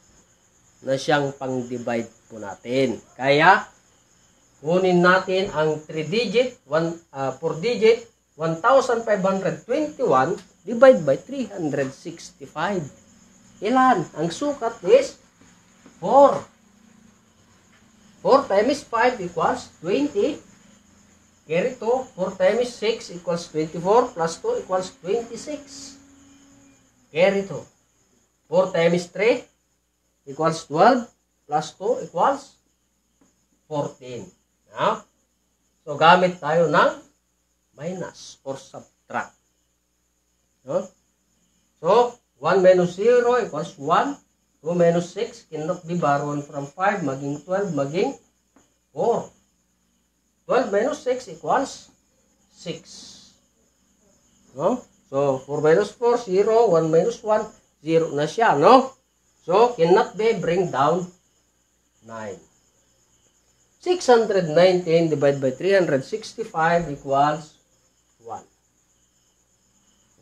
na siyang pang-divide po natin. Kaya, kunin natin ang 4-digit, 1,521 divide by 365. Ilan? Ang sukat is 4. 4 times 5 equals 20. Carry 2. 4 times 6 equals 24 plus 2 equals 26. Carry 2. 4 times 3 equals 12 plus 2 equals 14. Now, so gamit tayo ng minus or subtract. No? So, 1 minus 0 equals 1. 2 minus 6 cannot be borrowed from 5, maging 12, maging 4. 12 minus 6 equals 6. No? So, 4 minus 4, 0. 1 minus 1, 0 na siya, no? So, cannot be bring down 9. 619 divided by 365 equals 1.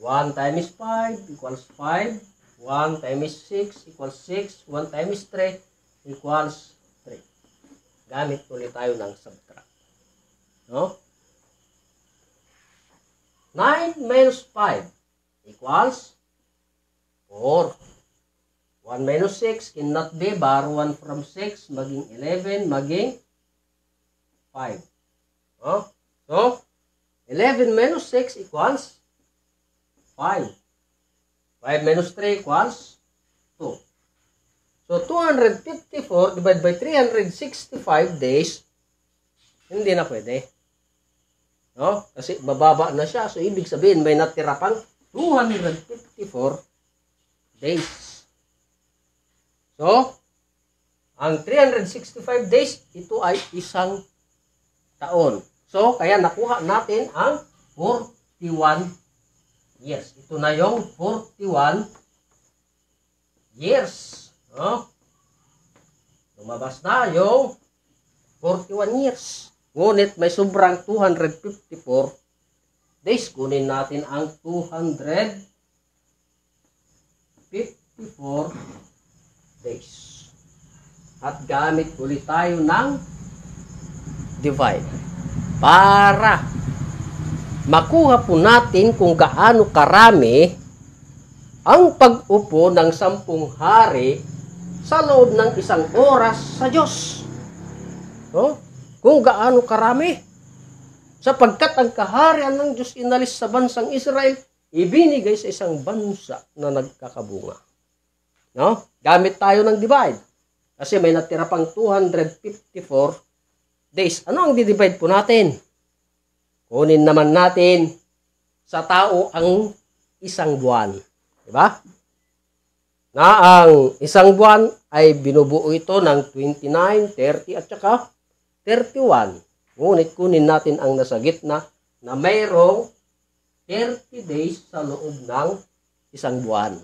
1 times 5 equals 5. 1 times 6 equals 6. 1 times 3 equals 3. Gamit ulit tayo ng subtract. No? 9 minus 5 equals 4. 1 minus 6 cannot be borrow 1 from 6, maging 11, maging 5. No? So, 11 minus 6 equals 5. 5 minus 3 equals 2. So, 254 divided by 365 days, hindi na pwede. No? Kasi bababa na siya. So, ibig sabihin, may natira pang 254 days. So, ang 365 days, ito ay isang taon. So, kaya nakuha natin ang 41 years. Ito na yung 41 years. No? Lumabas na yung 41 years. Ngunit may sobrang 254 days. Kunin natin ang 254 days. At gamit ulit tayo ng divide para makuha po natin kung gaano karami ang pag-upo ng 10 hari sa loob ng isang oras sa Diyos. No? Kung gaano karami. Sapagkat ang kaharian ng Diyos inalis sa bansang Israel, ibinigay sa isang bansa na nagkakabunga. No? Gamit tayo ng divide. Kasi may natira pang 254 days. Ano ang di-divide po natin? Kunin naman natin sa tao ang isang buwan. Diba? Na ang isang buwan ay binubuo ito ng 29, 30 at saka 31. Ngunit kunin natin ang nasa gitna na mayroong 30 days sa loob ng isang buwan.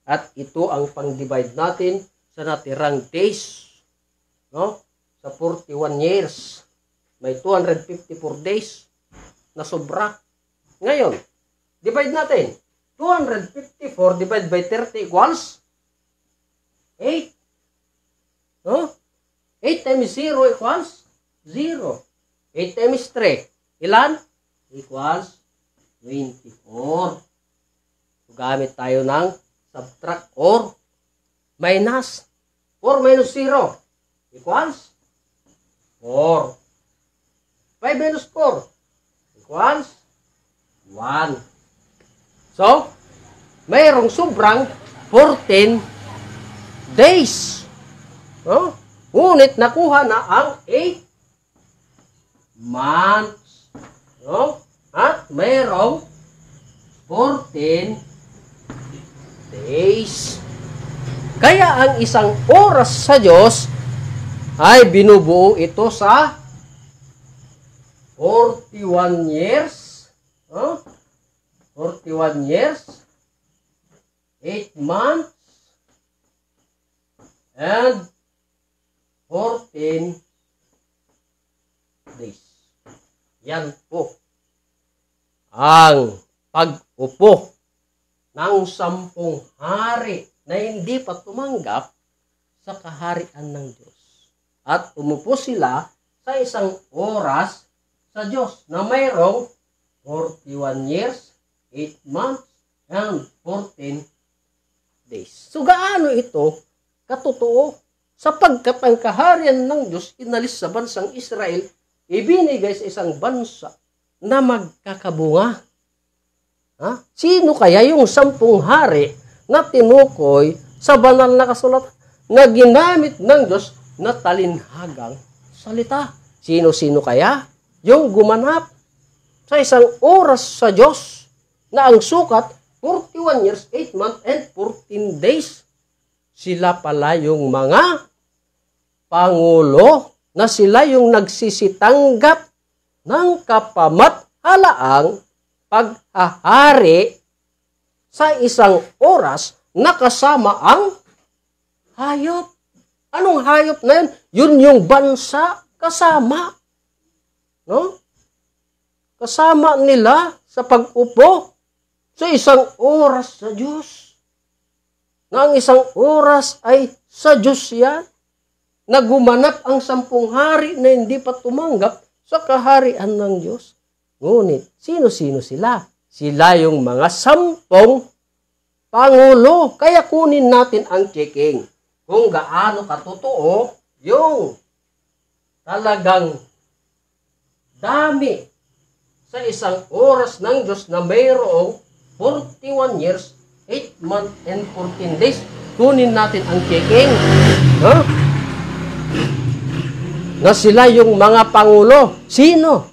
At ito ang pang-divide natin sa natirang days. No? Sa 41 years. May 254 days na sobra. Ngayon, divide natin. 254 divided by 30 equals 8. No? 8 times 0 equals 0. 8 times 3. Ilan? Equals 24. So, gamit tayo ng subtract or minus. 4 minus 0 equals 4. 5 minus 4 equals 1. So, mayroong sobrang 14 days. No? Ngunit nakuha na ang 8 months. No? At mayroong 14 days. Kaya ang isang oras sa Diyos ay binubuo ito sa 41 years. 41 years, 8 months, and 14 days. Yan po ang pag-upo ng 10 hari na hindi pa tumanggap sa kaharian ng Diyos. At umupo sila sa isang oras sa Diyos na mayroong 41 years, 8 months, and 14 days. So gaano ito katotoo? Sapagkat ang kaharian ng Diyos inalis sa bansang Israel, ibinigay sa isang bansa na magkakabunga. Sino kaya yung 10 hari na tinukoy sa banal na kasulatan na ginamit ng Diyos na talinhagang salita? Sino-sino kaya yung gumanap sa isang oras sa Diyos na ang sukat 41 years, 8 months, and 14 days? Sila pala yung mga pangulo na sila yung nagsisitanggap ng kapamathalaang paghahari sa isang oras na kasama ang hayop. Anong hayop na yun? Yun yung bansa kasama. No? Kasama nila sa pag-upo sa isang oras sa Diyos. Na ang isang oras ay sa Diyos yan. Na gumanap ang 10 hari na hindi pa tumanggap sa kaharian ng Diyos. Ngunit, sino-sino sila? Sila yung mga 10 pangulo. Kaya kunin natin ang checking kung gaano katotoo yung talagang dami sa isang oras ng Diyos na mayroong 41 years, 8 months, and 14 days. Kunin natin ang checking. Na sila yung mga pangulo. Sino?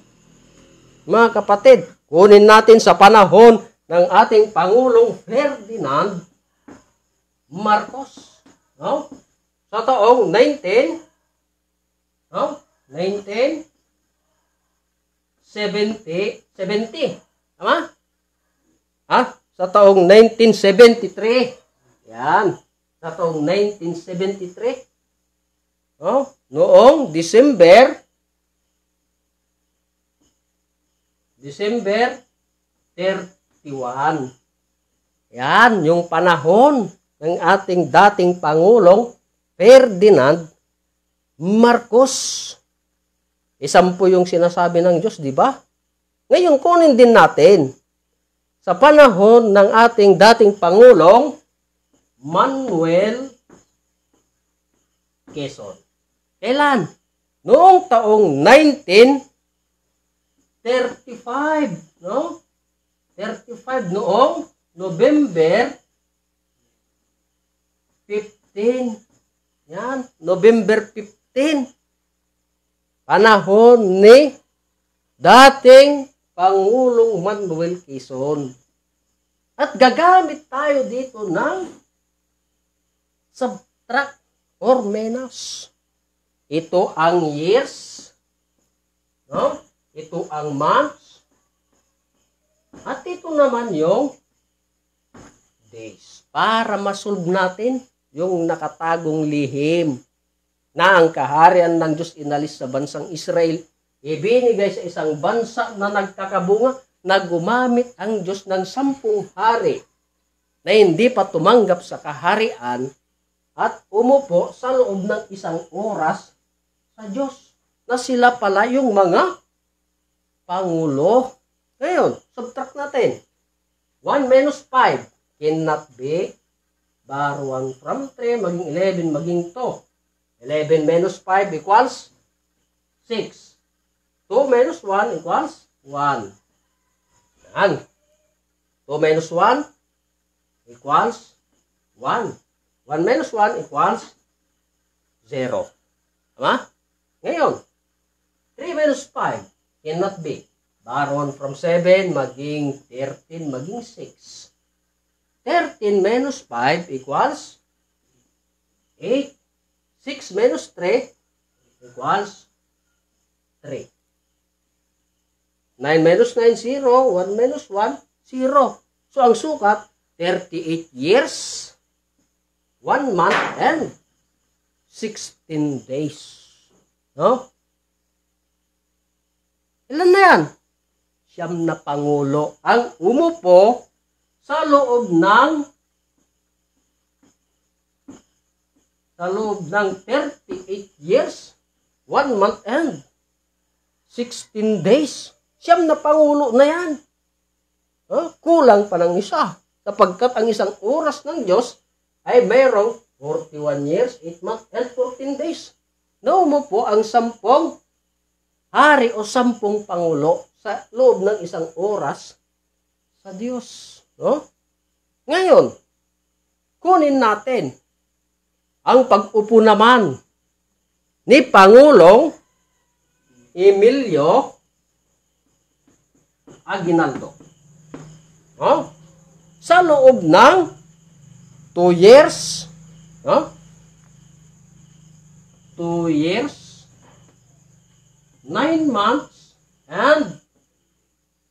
Mga kapatid, kunin natin sa panahon ng ating Pangulong Ferdinand Marcos. Sa taong 1970. Tama? Sa taong 1973. Yan. Sa taong 1973. Noong December 31. Yan, yung panahon ng ating dating Pangulong Ferdinand Marcos. 10 yung sinasabi ng Diyos, di ba? Ngayon, kunin din natin sa panahon ng ating dating Pangulong Manuel Quezon. Kailan? Noong taong 1935, no? 35 noong November 15. Yan, November 15. Panahon ni dating Pangulong Manuel Quezon. At gagamit tayo dito ng subtract or minus. Ito ang years, no? Ito ang months, at ito naman yung days. Para masolve natin yung nakatagong lihim na ang kaharian ng Diyos inalis sa bansang Israel, ibinigay sa isang bansa na nagkakabunga, na gumamit ang Diyos ng 10 hari na hindi pa tumanggap sa kaharian at umupo sa loob ng isang oras sa Diyos, na sila pala yung mga pangulo. Ngayon, subtract natin. 1 minus 5 cannot be bar 1 from 3 maging 11 maging 2. 11 minus 5 equals 6. 2 minus 1 equals 1. Yan. 2 minus 1 equals 1. 1 minus 1 equals 0. Tama? Ngayon, 3 minus 5 cannot be. Baron from 7 maging 13 maging 6. 13 minus 5 equals 8. 6 minus 3 equals 3. 9 minus 9, 0. 1 minus 1, 0. So, ang sukat, 38 years, 1 month, and 16 days. No? Ilan na yan? 9 na pangulo ang umupo sa loob ng 38 years, 1 month, and 16 days. 9 na pangulo na yan. Kulang pa ng isa. Sapagkat ang isang oras ng Diyos ay mayroong 41 years, 8 months, and 14 days. Na umupo ang 10 hari o 10 pangulo sa loob ng isang oras sa Diyos. No? Ngayon, kunin natin ang pag-upo naman ni Pangulong Emilio Aguinaldo. No? Sa loob ng 2 years, no? 2 years, 9 months, and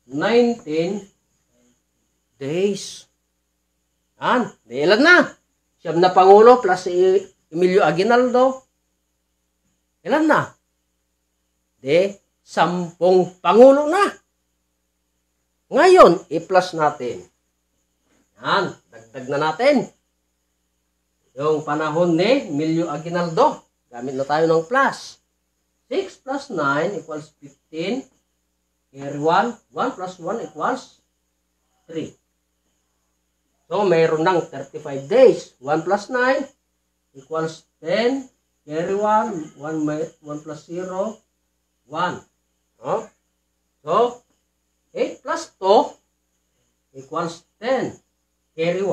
19 days. Ilan na? 9 na pangulo plus si Emilio Aguinaldo. Ilan na? 10 pangulo na. Ngayon, i-plus natin. Dagdag na natin. Yung panahon ni Emilio Aguinaldo. Gamit na tayo ng plus. 6 plus 9 equals 15. Carry 1. 1 plus 1 equals 3. So, mayroon ng 35 days. 1 plus 9 equals 10. Carry 1. 1 plus 0. 1. No? So, 8 plus 2 equals 10. Carry 1.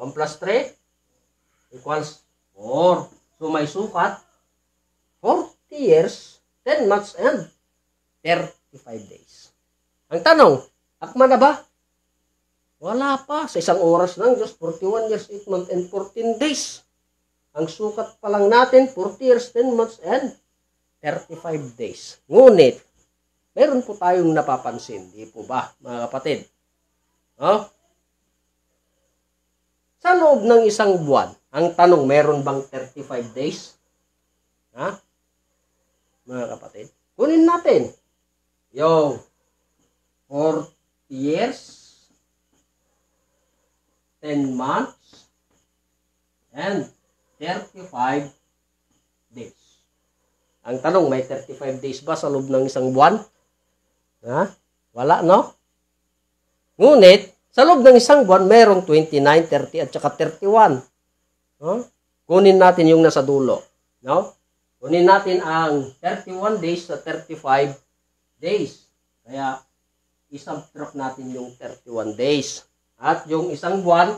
1 plus 3 equals 4. So, may sukat 40 years, 10 months, and 35 days. Ang tanong, akma na ba? Wala pa. Sa isang oras ng Diyos, 41 years, 8 months, and 14 days. Ang sukat pa lang natin, 40 years, 10 months, and 35 days. Ngunit, meron po tayong napapansin. Di po ba, mga kapatid? Sa loob ng isang buwan, ang tanong, meron bang 35 days? Mga kapatid, kunin natin. Yung 40 years, 10 months, and 35 days. Ang tanong, may 35 days ba sa loob ng isang buwan? Wala, no? Ngunit, sa loob ng isang buwan, mayroong 29, 30, at saka 31. Kunin natin yung nasa dulo. No? Kunin natin ang 31 days sa 35 days. Kaya, isubtract natin yung 31 days. At yung isang buwan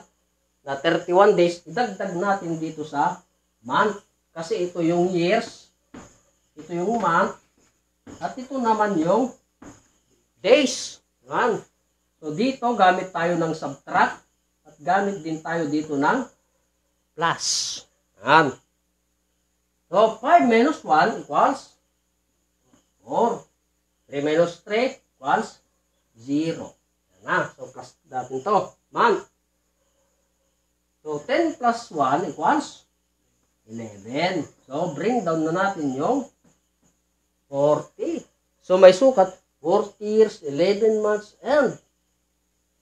na 31 days, idagdag natin dito sa month. Kasi ito yung years, ito yung month, at ito naman yung days. So, dito, gamit tayo ng subtract, at gamit din tayo dito ng plus. So, 5 minus 1 equals 4. 3 minus 3 equals 0. So, plus natin to. Month. So, 10 plus 1 equals 11. So, bring down na natin yung 40. So, may sukat 40 years, 11 months, and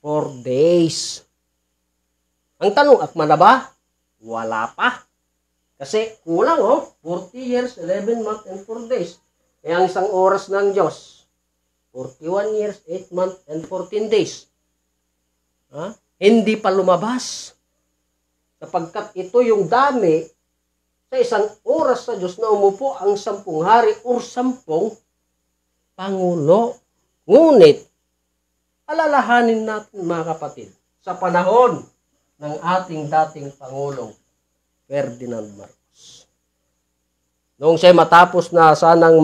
4 days. Ang tanong, akma na ba? Wala pa. Kasi kulang, 40 years, 11 months, and 4 days. Kaya ang isang oras ng Diyos, 41 years, 8 months, and 14 days. Hindi pa lumabas. Sapagkat ito yung dami sa isang oras sa Diyos na umupo ang 10 hari o 10 pangulo. Ngunit, alalahanin natin mga kapatid, sa panahon ng ating dating Pangulong Ferdinand Marcos. Noong siya matapos na sanang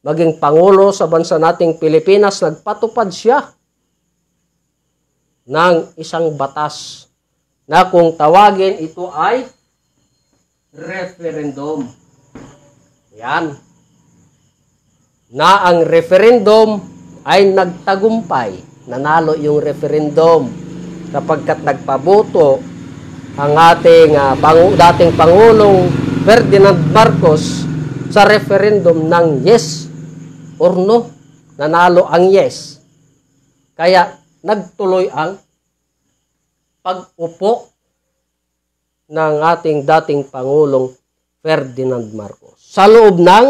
maging Pangulo sa bansa nating Pilipinas, nagpatupad siya ng isang batas na kung tawagin ito ay referendum. Yan. Na ang referendum ay nagtagumpay. Nanalo yung referendum kapagkat nagpaboto ang ating dating Pangulong Ferdinand Marcos sa referendum ng yes or no. Nanalo ang yes. Kaya nagtuloy ang pag-upo ng ating dating Pangulong Ferdinand Marcos. Sa loob ng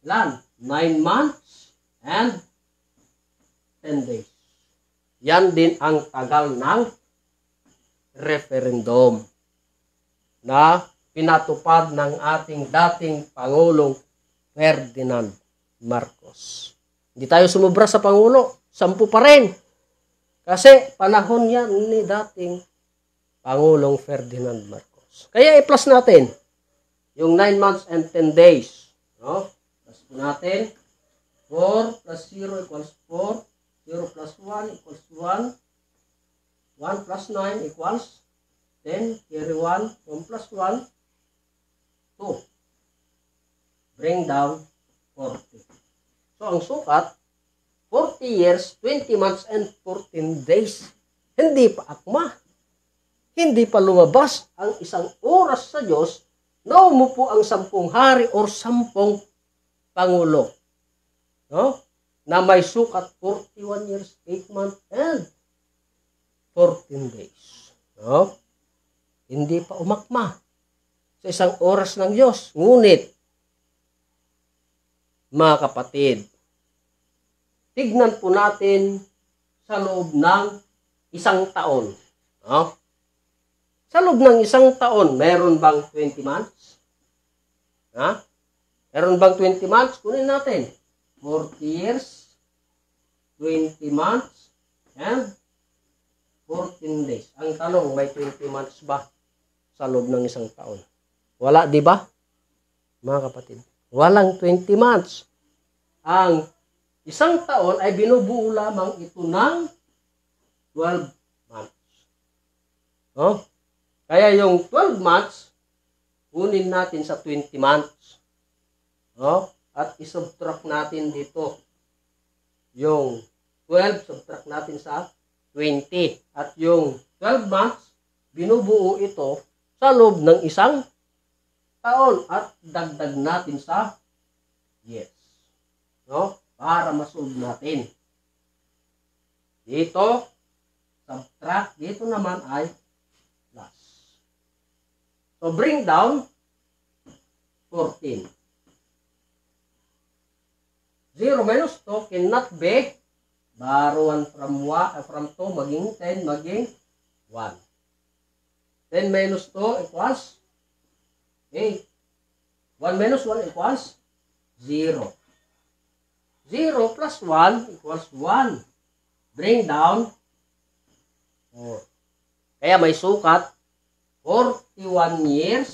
9 months and 10 days. Yan din ang tagal ng referendum na pinatupad ng ating dating Pangulong Ferdinand Marcos. Hindi tayo sumubra sa Pangulo. 10 pa rin. Kasi panahon yan ni dating Pangulong Ferdinand Marcos. Kaya i-plus natin yung 9 months and 10 days. No? Plus po natin. 4 plus 0 equals 4. 0 plus 1 equals 1. 1 plus 9 equals 10. Carry 1. 1 plus 1. 2. Bring down 40. So, ang sukat, 40 years, 20 months, and 14 days. Hindi pa akma. Hindi pa lumabas ang isang oras sa Diyos na umupo ang 10 hari or 10 Pangulo. No? Na may sukat 41 years, 8 months, and 14 days. No? Hindi pa umakma sa isang oras ng Diyos. Ngunit, mga kapatid, tignan po natin sa loob ng 1 taon. No? Sa loob ng 1 taon, meron bang 20 months? Ha? Meron bang 20 months? Kunin natin. 40 years, 20 months, and 14 days. Ang tanong, may 20 months ba sa loob ng 1 taon? Wala, di ba? Mga kapatid, walang 20 months. Ang 1 taon ay binubuo lamang ito ng 12 months. No? Kaya yung 12 months, kunin natin sa 20 months. No? At isubtract natin dito. Yung 12, subtract natin sa 20. At yung 12 months, binubuo ito sa loob ng 1 taon. At dagdag natin sa years. No? Para masolve natin. Dito, subtract. Dito naman ay plus. So, bring down 14. 0 minus 2 cannot be borrow 1 from 2 maging 10 maging 1. 10 minus 2 equals 8. 1 minus 1 equals 0. 0 plus 1 equals 1. Bring down 4. Kaya may sukat 41 years,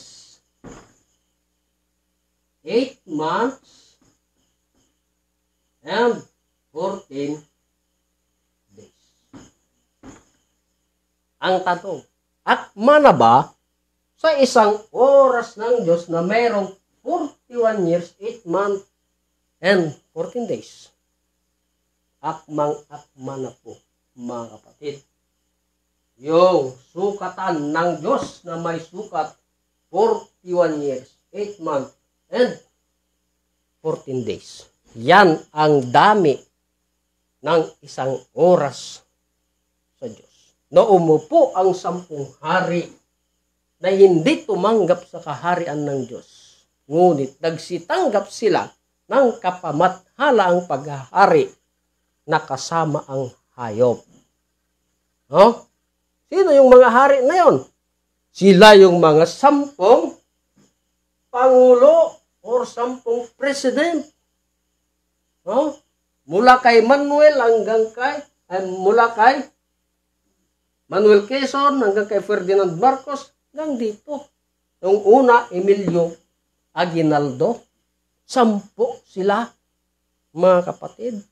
8 months, and 14 days. Ang tanong, akma na ba sa isang oras ng Diyos na mayroong 41 years, 8 months, and 14 days? Akmang-akma na po, mga kapatid. Yung sukatan ng Diyos na may sukat 41 years, 8 months, and 14 days. Yan ang dami ng isang oras sa Diyos. Na umupo ang 10 hari na hindi tumanggap sa kaharian ng Diyos. Ngunit nagsitanggap sila ng kapamathala ang paghahari na kasama ang hayop. No? Sino yung mga hari na yon? Sila yung mga 10 Pangulo or 10 President. No? Mula kay Manuel hanggang mula kay Manuel Quezon hanggang kay Ferdinand Marcos hanggang dito Nung una, Emilio Aguinaldo, 10 sila, mga kapatid.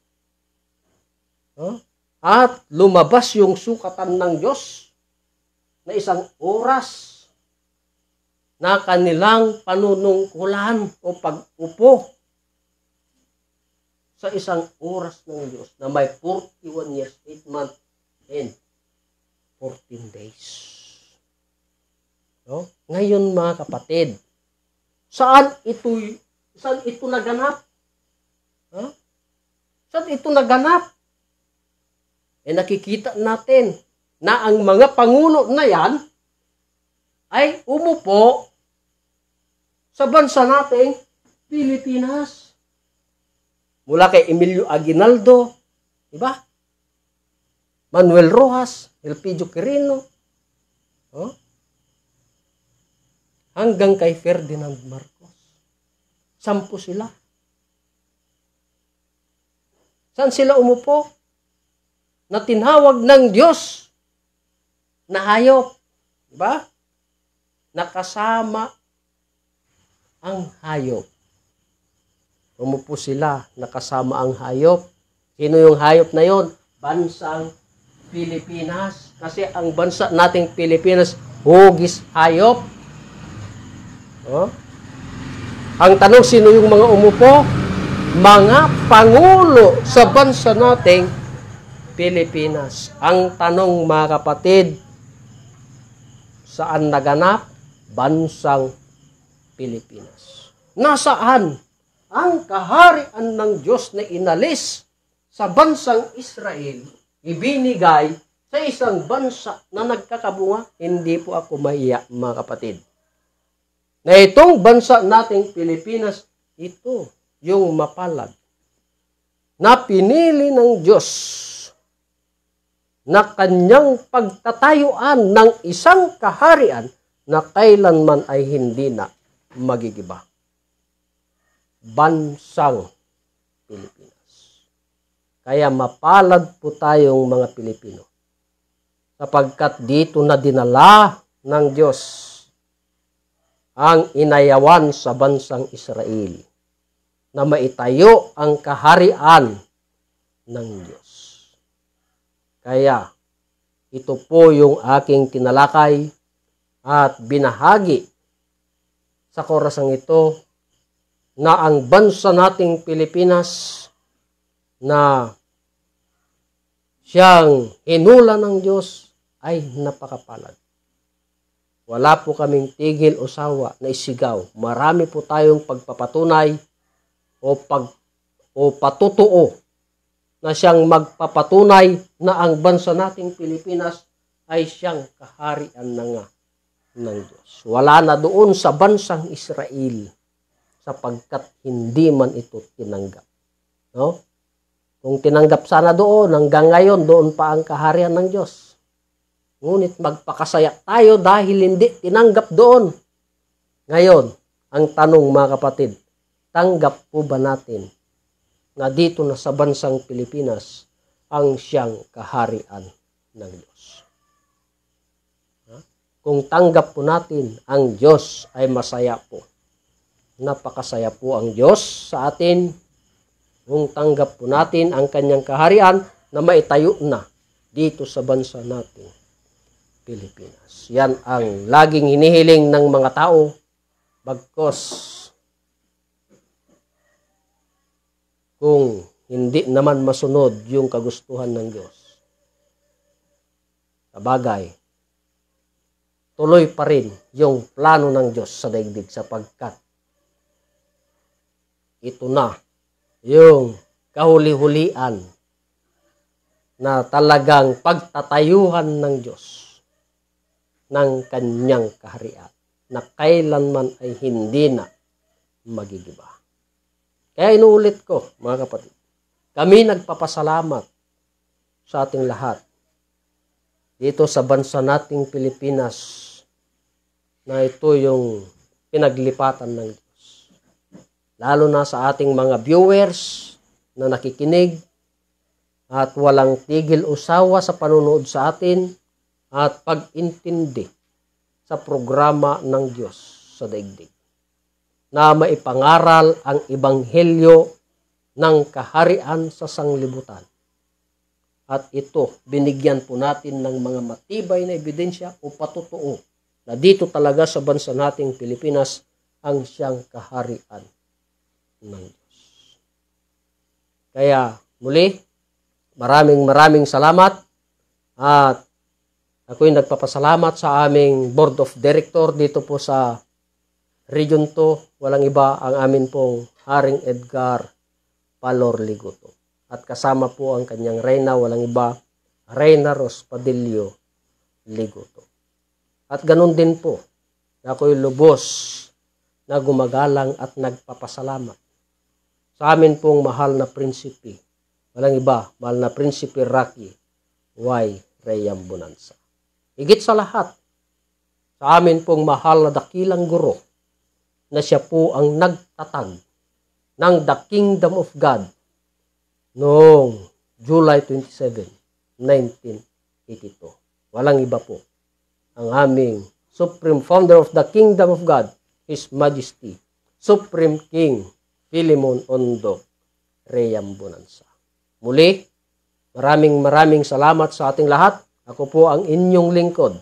At lumabas yung sukatan ng Diyos na 1 oras na kanilang panunungkulan o pag-upo sa 1 oras ng Diyos na may 41 years, 8 months, and 14 days. No? Ngayon mga kapatid, saan ito naganap? Saan ito naganap? Nakikita natin na ang mga pangulo na yan ay umupo sa bansa nating Pilipinas. Mula kay Emilio Aguinaldo, diba? Manuel Rojas, Elpidio Quirino, hanggang kay Ferdinand Marcos. 10 sila. Saan sila umupo? Na tinawag ng Diyos na hayop. Diba? Nakasama ang hayop. Umupo sila, nakasama ang hayop. Sino yung hayop na yon? Bansang Pilipinas. Kasi ang bansa nating Pilipinas, hugis hayop. Ang tanong, sino yung mga umupo? Mga pangulo sa bansa nating Pilipinas. Ang tanong mga kapatid, saan naganap? Bansang Pilipinas. Nasaan ang kaharian ng Diyos na inalis sa bansang Israel, ibinigay sa isang bansa na nagkakabunga? Hindi po ako maiyak mga kapatid. Na itong bansa nating Pilipinas, ito yung mapalad na pinili ng Diyos na kanyang pagtatayuan ng isang kaharian na kailanman ay hindi na magigiba. Bansang Pilipinas. Kaya mapalad po tayong mga Pilipino, sapagkat dito na dinala ng Diyos ang inayawan sa bansang Israel na maitayo ang kaharian ng Diyos. Kaya ito po yung aking tinalakay at binahagi sa korasang ito, na ang bansa nating Pilipinas na siyang hinula ng Diyos ay napakapalad. Wala po kaming tigil o sawa na isigaw. Marami po tayong pagpapatunay o patutuo na siyang magpapatunay na ang bansa nating Pilipinas ay siyang kaharian na nga ng Diyos. Wala na doon sa bansang Israel, sapagkat hindi man ito tinanggap. No? Kung tinanggap sana doon, hanggang ngayon, doon pa ang kaharian ng Diyos. Ngunit magpakasaya tayo dahil hindi tinanggap doon. Ngayon, ang tanong mga kapatid, tanggap po ba natin na dito na sa bansang Pilipinas ang siyang kaharian ng Diyos? Kung tanggap po natin, ang Diyos ay masaya po. Napakasaya po ang Diyos sa atin kung tanggap po natin ang kanyang kaharian na maitayo na dito sa bansa natin Pilipinas. Yan ang laging hinihiling ng mga tao, bagkos kung hindi naman masunod yung kagustuhan ng Diyos. Sabagay, tuloy pa rin yung plano ng Diyos sa daigdig, sapagkat ito na yung kahuli-hulian na talagang pagtatayuhan ng Diyos ng kanyang kaharian na kailanman ay hindi na magigiba. Kaya inuulit ko, mga kapatid, kami nagpapasalamat sa ating lahat dito sa bansa nating Pilipinas na ito yung pinaglipatan ng Diyos. Lalo na sa ating mga viewers na nakikinig at walang tigil o sawa sa panunood sa atin at pag-intindi sa programa ng Diyos. sa daigdig, na maipangaral ang ebanghelyo ng kaharian sa sanglibutan. At ito, binigyan po natin ng mga matibay na ebidensya o patotoo na dito talaga sa bansa nating Pilipinas ang siyang kaharian ng Diyos. Kaya muli, maraming salamat at ako'y nagpapasalamat sa aming Board of Director dito po sa Region 2. Walang iba ang amin pong Haring Edgar Palor Liguto. At kasama po ang kanyang reyna, walang iba, Reyna Rospadillo Liguto. At ganun din po, ako'y lubos na gumagalang at nagpapasalamat sa amin pong mahal na prinsipe. Walang iba, mahal na prinsipe Rocky Y. Reyambunansa. Higit sa lahat, sa amin pong mahal na dakilang guro na siya po ang nagtatag ng The Kingdom of God noong July 27, 1982. Walang iba po, ang aming Supreme Founder of the Kingdom of God, His Majesty, Supreme King Philemon Ondok Reyambunansa. Muli, maraming salamat sa ating lahat. Ako po ang inyong lingkod,